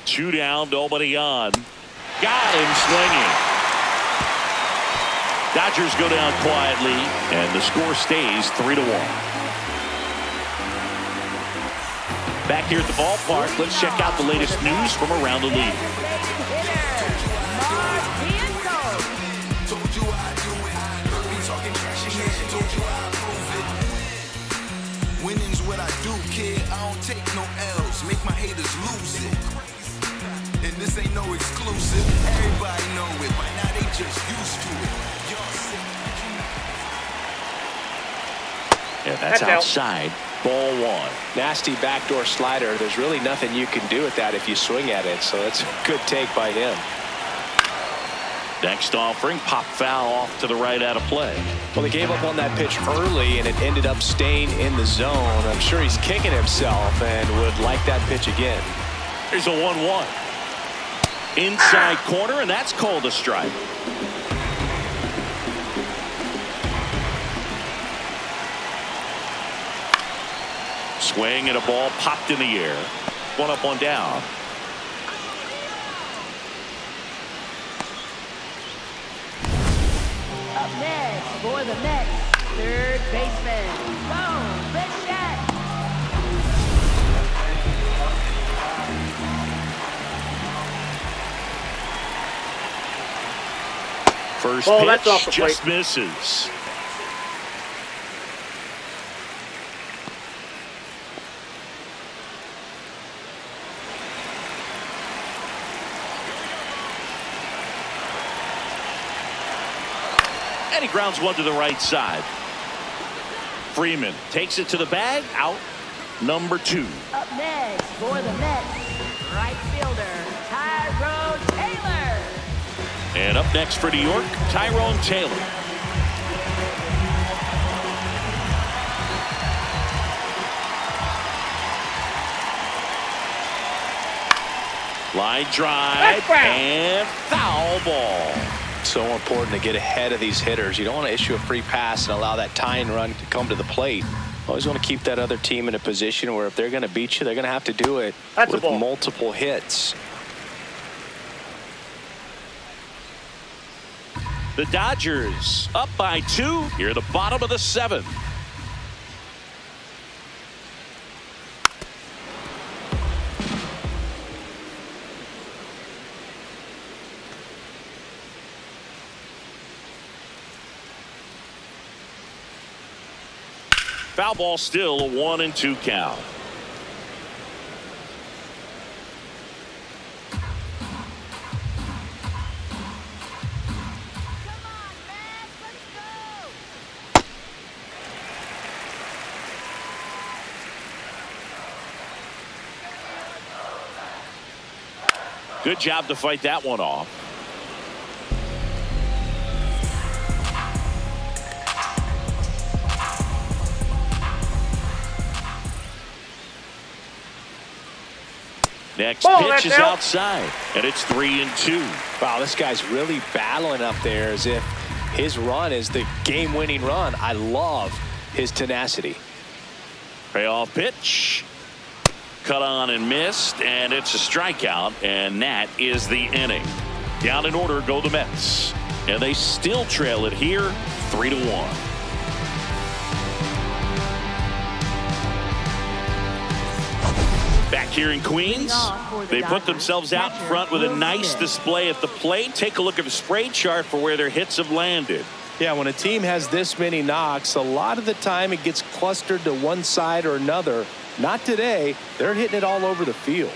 Two down, nobody on. Got him swinging. Dodgers go down quietly, and the score stays 3-1. Back here at the ballpark, let's check out the latest news from around the league. Winning's what I do, kid. I don't take no L's. Make my haters lose it. And this ain't no exclusive. Everybody know it. By now they just used to it. And that's outside. Ball 1. Nasty backdoor slider. There's really nothing you can do with that if you swing at it. So that's a good take by him. Next offering, pop foul off to the right out of play. Well, they gave up on that pitch early, and it ended up staying in the zone. I'm sure he's kicking himself and would like that pitch again. Here's a 1-1. Inside corner, and that's called a strike. Swing and a ball popped in the air. 1 up, 1 down. Up next for the Mets, third baseman, Bo Bichette. First Ball, that's off the pitch just plate. misses. And he grounds 1 to the right side. Freeman takes it to the bag. Out number 2. Up next for the Mets, right fielder, Tyrone Taylor. And up next for New York, Tyrone Taylor. Line drive and foul ball. So important to get ahead of these hitters. You don't want to issue a free pass and allow that tying run to come to the plate. Always want to keep that other team in a position where if they're going to beat you, they're going to have to do it with multiple hits. The Dodgers up by 2 here at the bottom of the 7th. Foul ball, still a 1-2 count. Good job to fight that one off. Next pitch is outside, and it's 3-2. Wow, this guy's really battling up there as if his run is the game-winning run. I love his tenacity. Payoff pitch. Cut on and missed, and it's a strikeout, and that is the inning. Down in order go the Mets, and they still trail it here 3-1. Back here in Queens, they put themselves out in front with a nice display at the plate. Take a look at the spray chart for where their hits have landed. Yeah, when a team has this many knocks, a lot of the time it gets clustered to one side or another. Not today. They're hitting it all over the field.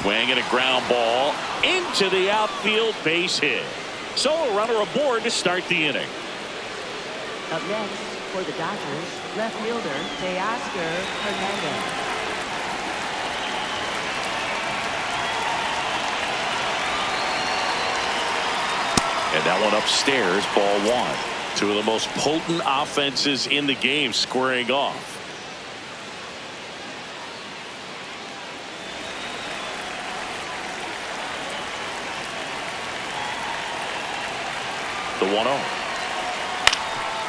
Swing and a ground ball into the outfield, base hit. So a runner aboard to start the inning. Up next for the Dodgers, left fielder Teoscar Hernandez. And that one upstairs, ball one. Two of the most potent offenses in the game squaring off. The 1-0.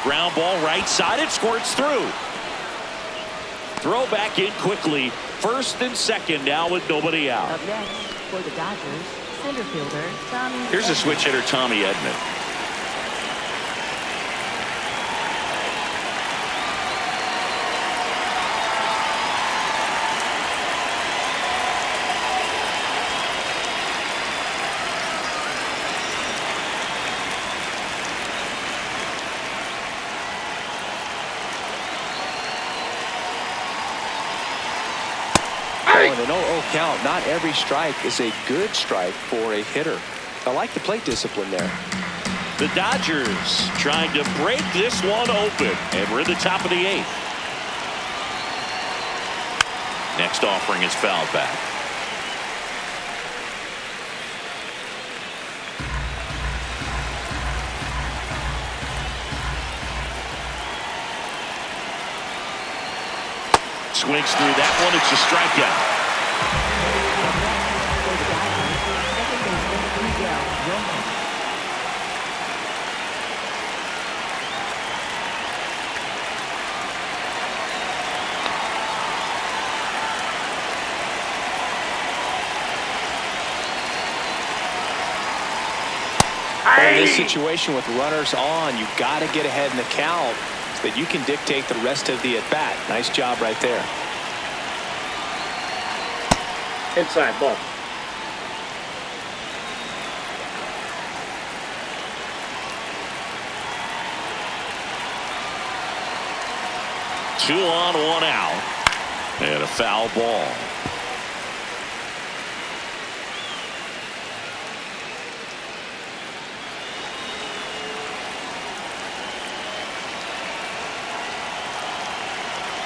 Ground ball right side. It squirts through. Throw back in quickly. First and second now with nobody out. Up next for the Dodgers, center fielder Tommy. Here's a switch hitter, Tommy Edman. An 0-0 count. Not every strike is a good strike for a hitter. I like the plate discipline there. The Dodgers trying to break this one open, and we're at the top of the 8th. Next offering is fouled back. Swings through that one. It's a strikeout. In this situation with runners on, you've got to get ahead in the count so that you can dictate the rest of the at-bat. Nice job right there. Inside ball. Two on, one out, and a foul ball.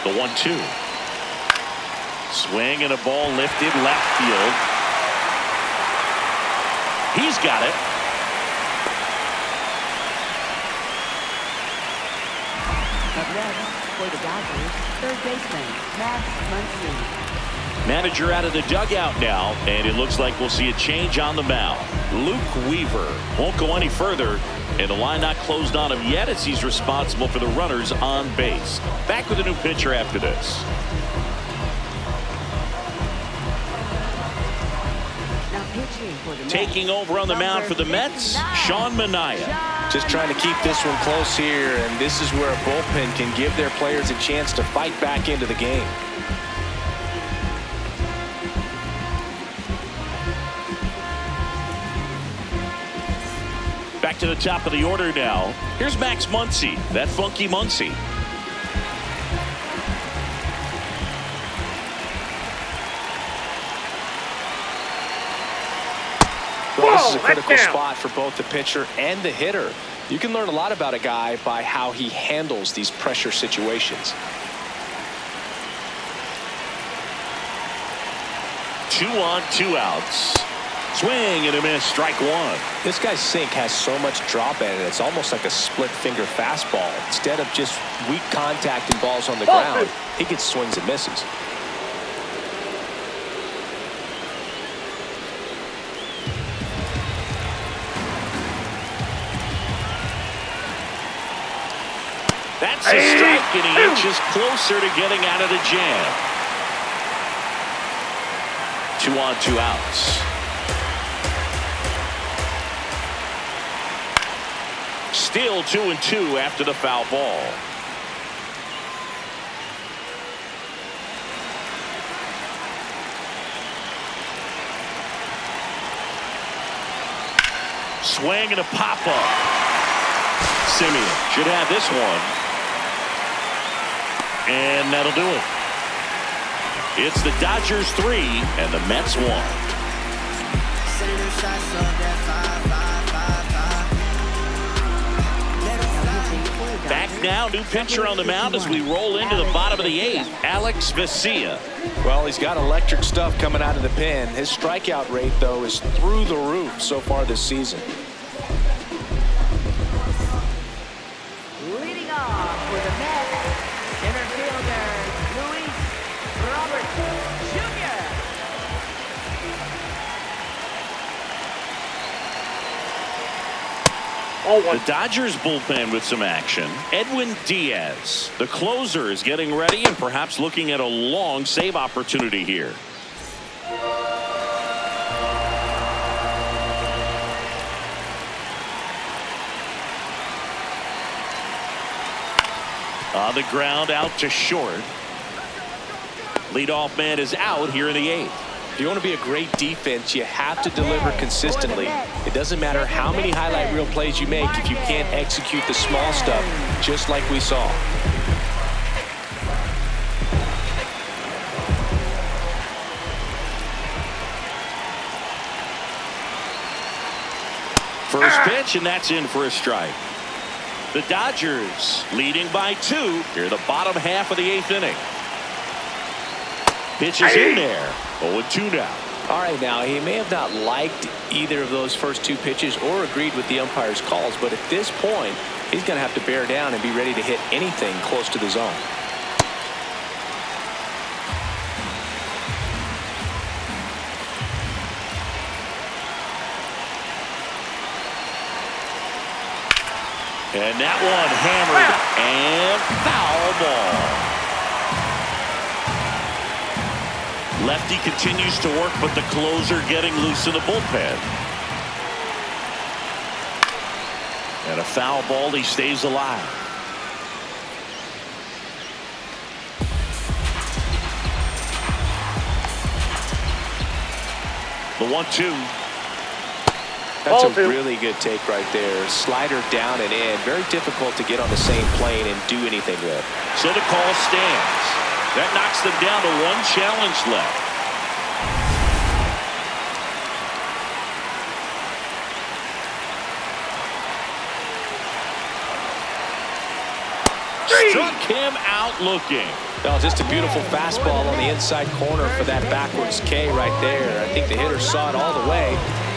The 1-2. Swing and a ball lifted left field. He's got it. Up next for the Dodgers, third baseman Max Muncy. Manager out of the dugout now, and it looks like we'll see a change on the mound. Luke Weaver won't go any further, and the line not closed on him yet as he's responsible for the runners on base. Back with a new pitcher after this. Now pitching for the Taking Mets, over on the mound for the Mets, Sean Manaea. Just trying to keep this one close here, and this is where a bullpen can give their players a chance to fight back into the game. Back to the top of the order now. Here's Max Muncy, that funky Muncy. Well, this is a critical spot for both the pitcher and the hitter. You can learn a lot about a guy by how he handles these pressure situations. 2 on, 2 outs. Swing and a miss, strike one. This guy's sink has so much drop in it, it's almost like a split finger fastball. Instead of just weak contact and balls on the ground, he gets swings and misses. That's a strike, and he inches closer to getting out of the jam. 2 on, 2 outs. Still 2-2 after the foul ball. Swing and a pop-up. Simeon should have this one. And that'll do it. It's the Dodgers 3 and the Mets 1. Back now, new pitcher on the mound as we roll into the bottom of the 8th, Alex Vesia. Well, he's got electric stuff coming out of the pen. His strikeout rate, though, is through the roof so far this season. Leading off for the Mets, center fielder, Luis Robert Jr. The Dodgers bullpen with some action. Edwin Diaz, the closer, is getting ready and perhaps looking at a long save opportunity here. On the ground, out to short. Leadoff man is out here in the 8th. If you want to be a great defense, you have to deliver consistently. It doesn't matter how many highlight reel plays you make if you can't execute the small stuff, just like we saw. First pitch, and that's in for a strike. The Dodgers leading by 2 here in the bottom half of the 8th inning. Pitch is in there. 0-2 now. All right, now, he may have not liked either of those first 2 pitches or agreed with the umpire's calls, but at this point, he's going to have to bear down and be ready to hit anything close to the zone. And that one hammered and foul ball. Lefty continues to work, but the closer getting loose in the bullpen. And a foul ball, he stays alive. The 1-2. That's a really good take right there. Slider down and in. Very difficult to get on the same plane and do anything with. So the call stands. That knocks them down to 1 challenge left. Struck him out looking. Well, just a beautiful fastball on the inside corner for that backwards K right there. I think the hitter saw it all the way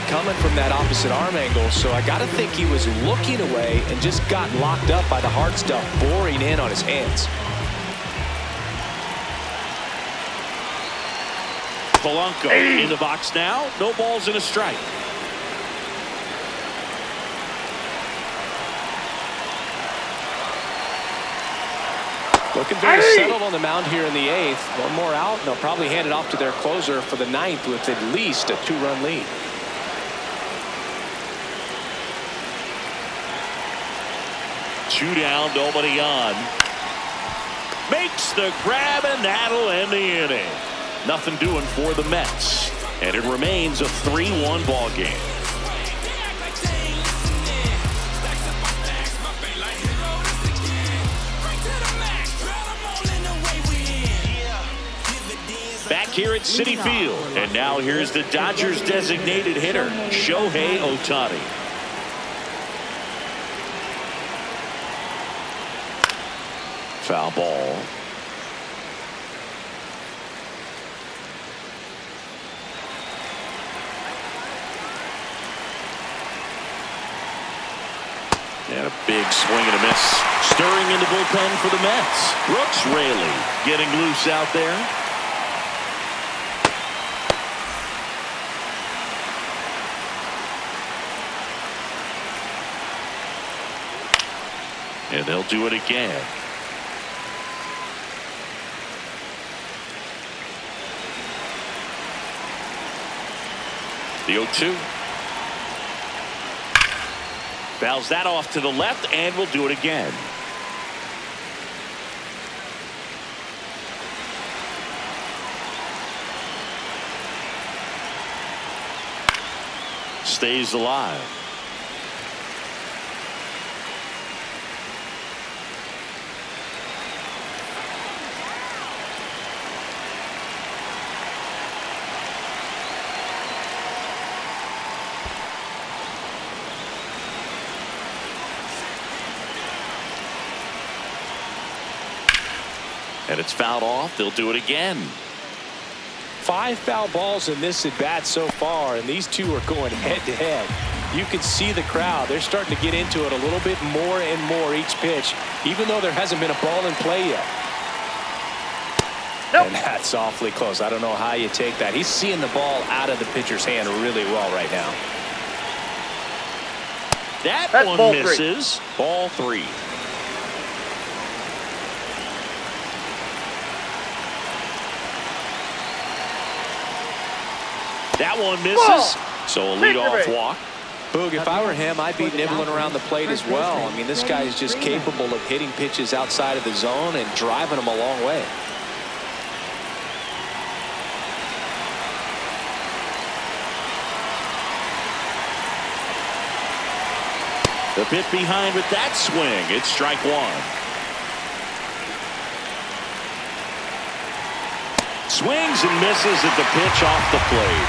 coming from that opposite arm angle, so I got to think he was looking away and just got locked up by the hard stuff boring in on his hands. Polanco in the box now. No balls and a strike. Looking very settled on the mound here in the 8th. One more out, and they'll probably hand it off to their closer for the 9th with at least a 2-run lead. Two down, nobody on. Makes the grab, and that'll end the inning. Nothing doing for the Mets, and it remains a 3-1 ball game. Back here at Citi Field, and now here's the Dodgers designated hitter, Shohei Ohtani. Foul ball. And a big swing and a miss. Stirring in the bullpen for the Mets. Brooks Raley getting loose out there. And they'll do it again. The 0-2. Fouls that off to the left, and we'll do it again. Stays alive. And it's fouled off. They'll do it again. 5 foul balls in this at bat so far, and these two are going head to head. You can see the crowd. They're starting to get into it a little bit more and more each pitch, even though there hasn't been a ball in play yet. Nope. And that's awfully close. I don't know how you take that. He's seeing the ball out of the pitcher's hand really well right now. That's one ball misses. Ball 3. That one misses. So a leadoff walk. Boog, if I were him, I'd be nibbling around the plate as well. I mean, this guy is just capable of hitting pitches outside of the zone and driving them a long way. The bit behind with that swing. It's strike 1. Swings and misses at the pitch off the plate.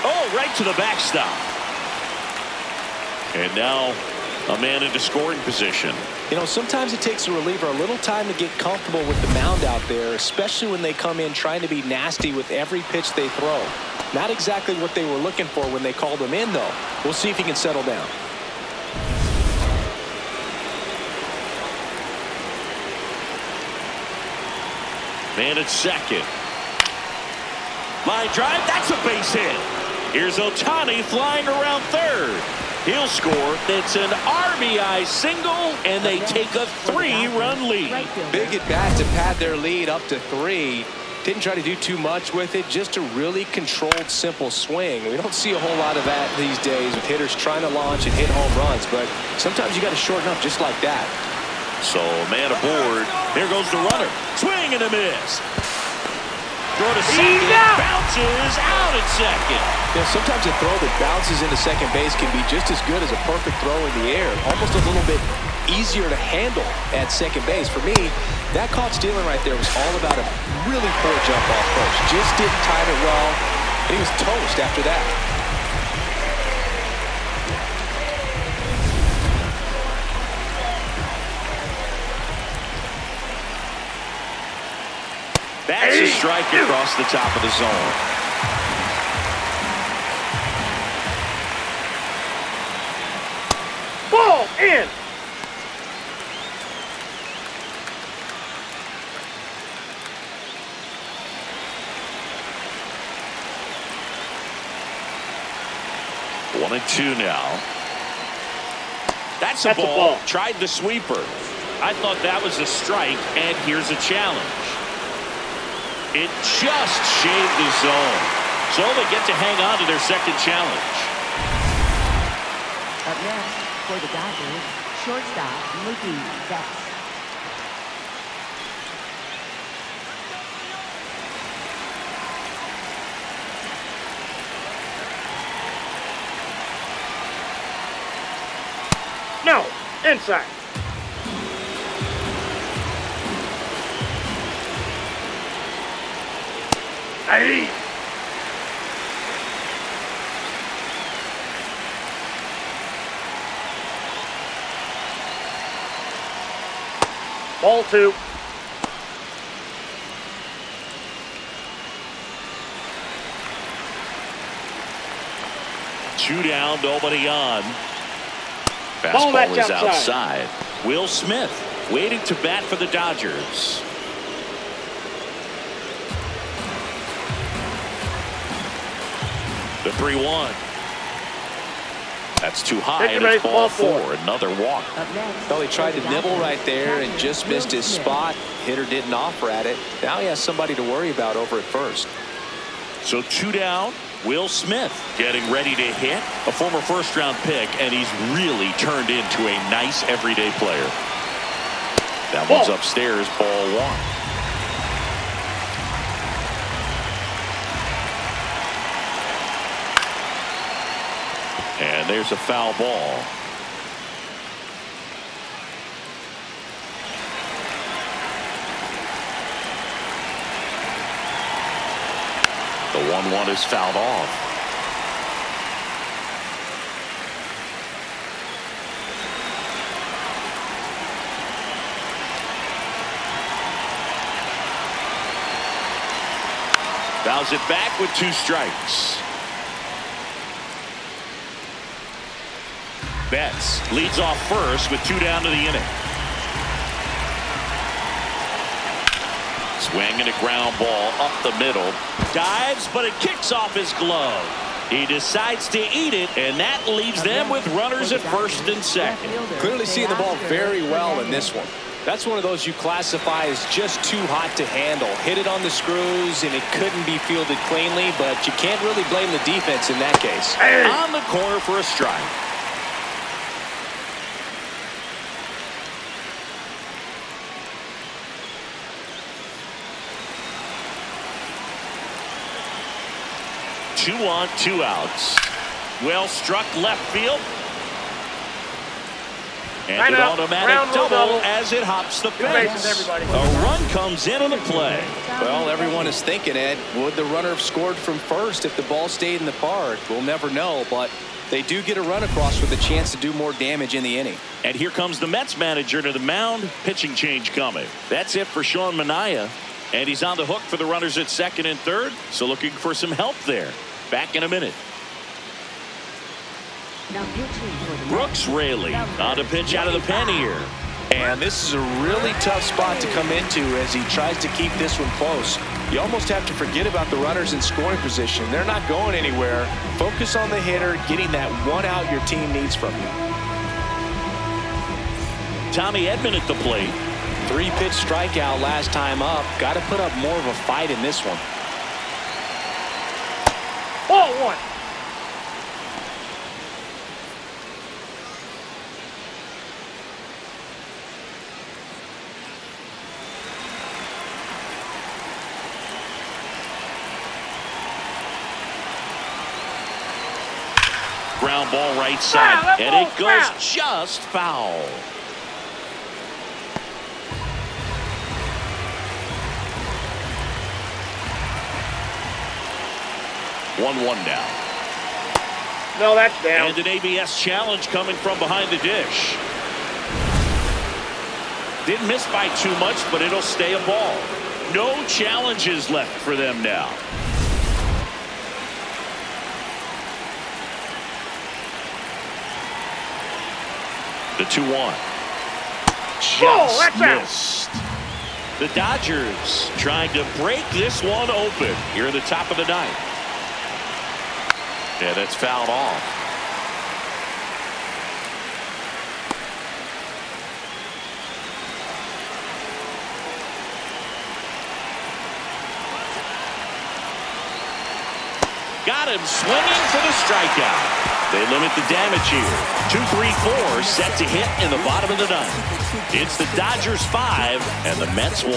Oh, right to the backstop. And now a man into scoring position. You know, sometimes it takes a reliever a little time to get comfortable with the mound out there, especially when they come in trying to be nasty with every pitch they throw. Not exactly what they were looking for when they called him in, though. We'll see if he can settle down. Man at second. Line drive. That's a base hit. Here's Ohtani flying around third. He'll score. It's an RBI single, and they take a 3-run lead. Big at bat to pad their lead up to 3. Didn't try to do too much with it. Just a really controlled, simple swing. We don't see a whole lot of that these days with hitters trying to launch and hit home runs, but sometimes you got to shorten up just like that. So man aboard. Here goes the runner. Swing and a miss. Throw to second. Bounces out at second. You know, sometimes a throw that bounces into second base can be just as good as a perfect throw in the air. Almost a little bit easier to handle at second base. For me, that caught stealing right there was all about a really poor jump off first. Just didn't time it well, and he was toast after that. That's a strike across the top of the zone. Ball in. One and two now. That's a ball. Tried the sweeper. I thought that was a strike, and here's a challenge. It just shaved the zone. So they get to hang on to their second challenge. Up next, for the Dodgers, shortstop Mookie Betts. No, inside. Hey. Ball 2. Two down, nobody on. Ball Fastball that's is outside. Will Smith waiting to bat for the Dodgers. The 3-1. That's too high, and it's ball 4. Another walk. Well, he tried to nibble right there and just missed his spot. Hitter didn't offer at it. Now he has somebody to worry about over at first. So two down. Will Smith getting ready to hit. A former first-round pick, and he's really turned into a nice everyday player. That one's upstairs, ball 1. And there's a foul ball. The 1-1 is fouled off. Fouls it back with 2 strikes. Betts leads off first with 2 down to the inning. Swinging a ground ball up the middle. Dives, but it kicks off his glove. He decides to eat it, and that leaves them with runners at first and second. Clearly seeing the ball very well in this one. That's one of those you classify as just too hot to handle. Hit it on the screws, and it couldn't be fielded cleanly, but you can't really blame the defense in that case. On the corner for a strike. Two on, 2 outs. Well struck left field. And an automatic double as it hops the fence. A run comes into the play. Well, everyone is thinking, Ed, would the runner have scored from first if the ball stayed in the park? We'll never know, but they do get a run across with a chance to do more damage in the inning. And here comes the Mets manager to the mound. Pitching change coming. That's it for Sean Manaea. And he's on the hook for the runners at second and third. So looking for some help there. Back in a minute. Now pitching for the Brooks Raley on to pitch out of the pen here. And this is a really tough spot to come into as he tries to keep this one close. You almost have to forget about the runners in scoring position. They're not going anywhere. Focus on the hitter, getting that 1 out your team needs from you. Tommy Edman at the plate. 3-pitch strikeout last time up. Got to put up more of a fight in this one. Ball 1. Ground ball right side, and it goes just foul. One now. No, that's down. And an ABS challenge coming from behind the dish. Didn't miss by too much, but it'll stay a ball. No challenges left for them now. The 2-1. Just missed. The Dodgers trying to break this one open here in the top of the 9th. Yeah, that's fouled off. Got him swinging for the strikeout. They limit the damage here. 2-3-4 set to hit in the bottom of the 9th. It's the Dodgers 5 and the Mets 1.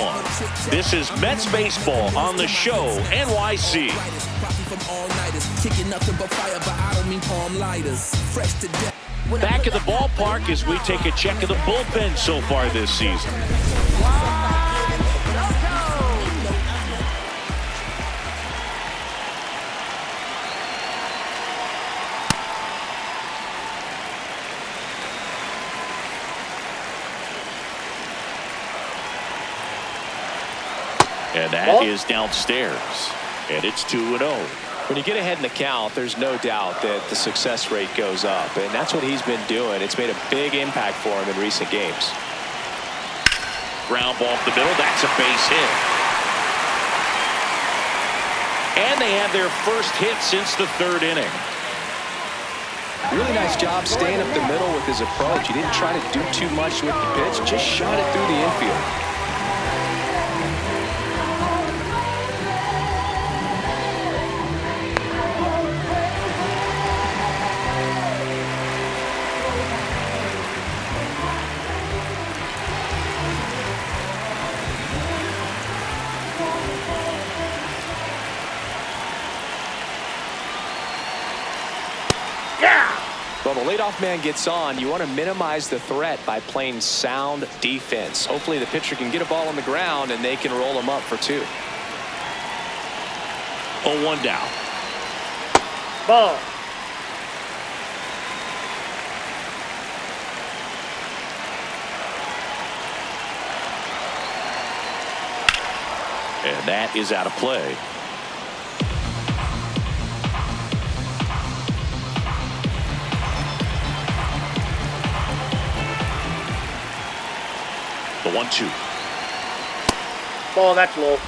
This is Mets baseball on the show NYC. Back at the ballpark as we take a check of the bullpen so far this season. And that is downstairs. And it's 2-0. When you get ahead in the count, there's no doubt that the success rate goes up. And that's what he's been doing. It's made a big impact for him in recent games. Ground ball up the middle. That's a base hit. And they have their first hit since the 3rd inning. Really nice job staying up the middle with his approach. He didn't try to do too much with the pitch. Just shot it through the infield. Well, the leadoff man gets on. You want to minimize the threat by playing sound defense. Hopefully the pitcher can get a ball on the ground and they can roll him up for 2. 0-1 down. Ball. And that is out of play. 1-2. Ball, that's low.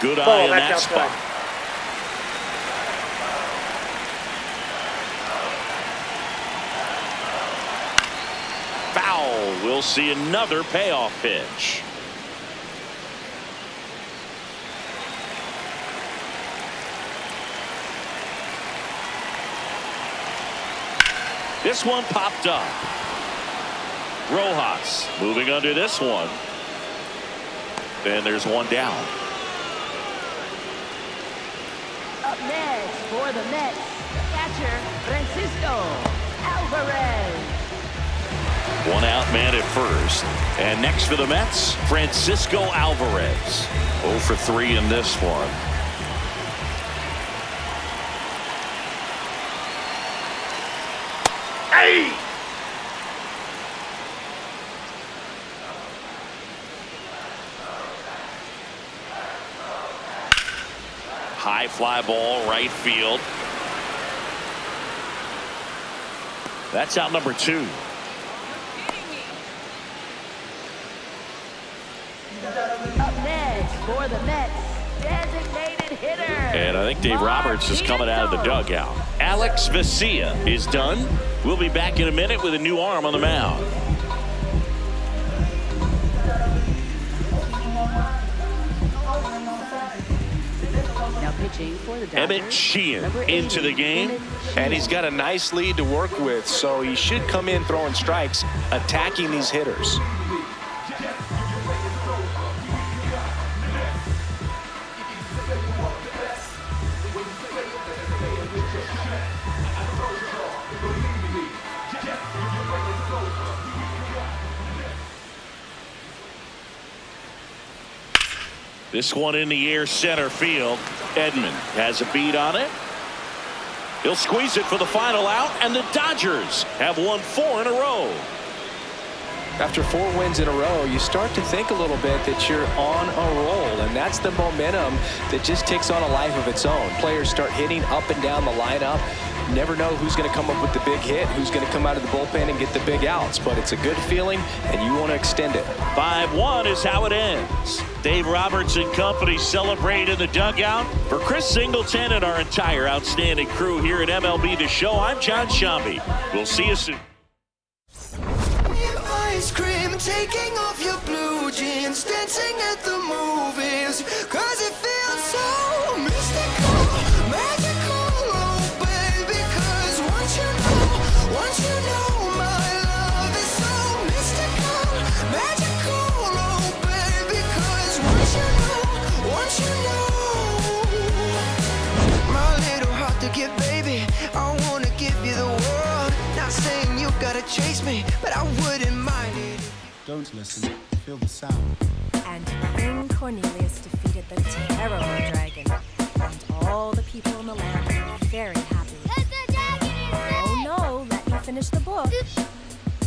Good eye Ball, in that that's spot. outside. Foul. We'll see another payoff pitch. This one popped up. Rojas moving under this one. And there's one down. Up next for the Mets, catcher Francisco Alvarez. One out man at first. And next for the Mets, Francisco Alvarez. 0 for 3 in this one. Hey! High fly ball, right field. That's out number 2. Up next for the Mets, designated hitter. And I think Dave Roberts is coming out of the dugout. Alex Vesia is done. We'll be back in a minute with a new arm on the mound. Now pitching for the Dodgers, Emmett Sheehan number into 80, the game. Emmett And he's got a nice lead to work with, so he should come in throwing strikes, attacking these hitters. This one in the air, center field. Edman has a beat on it. He'll squeeze it for the final out, and the Dodgers have won 4 in a row. After 4 wins in a row, you start to think a little bit that you're on a roll, and that's the momentum that just takes on a life of its own. Players start hitting up and down the lineup. You never know who's going to come up with the big hit, who's going to come out of the bullpen and get the big outs, but it's a good feeling, and you want to extend it. 5-1 is how it ends. Dave Roberts and company celebrate in the dugout. For Chris Singleton and our entire outstanding crew here at MLB The Show, I'm John Shambi. We'll see you soon. Ice cream, taking off your blue jeans, dancing at the movies, 'cause it feels so mystical, magical, oh baby, 'cause once you know my love is so mystical, magical, oh baby, 'cause once you know, my little heart to give, baby, I wanna give you the world, not saying you gotta chase me, but I wouldn't mind it. Don't listen, feel the sound. And King Cornelius defeated the terrible dragon, and all the people in the land were very happy. Oh no, let me finish the book. Oops.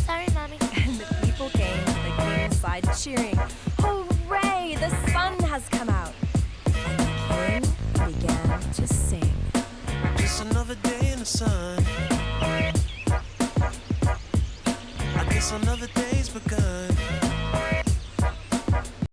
Sorry, Mommy. And the people came to the king's side cheering, "Hooray, the sun has come out!" And the king began to sing. Just another day in the sun. I guess another day's begun.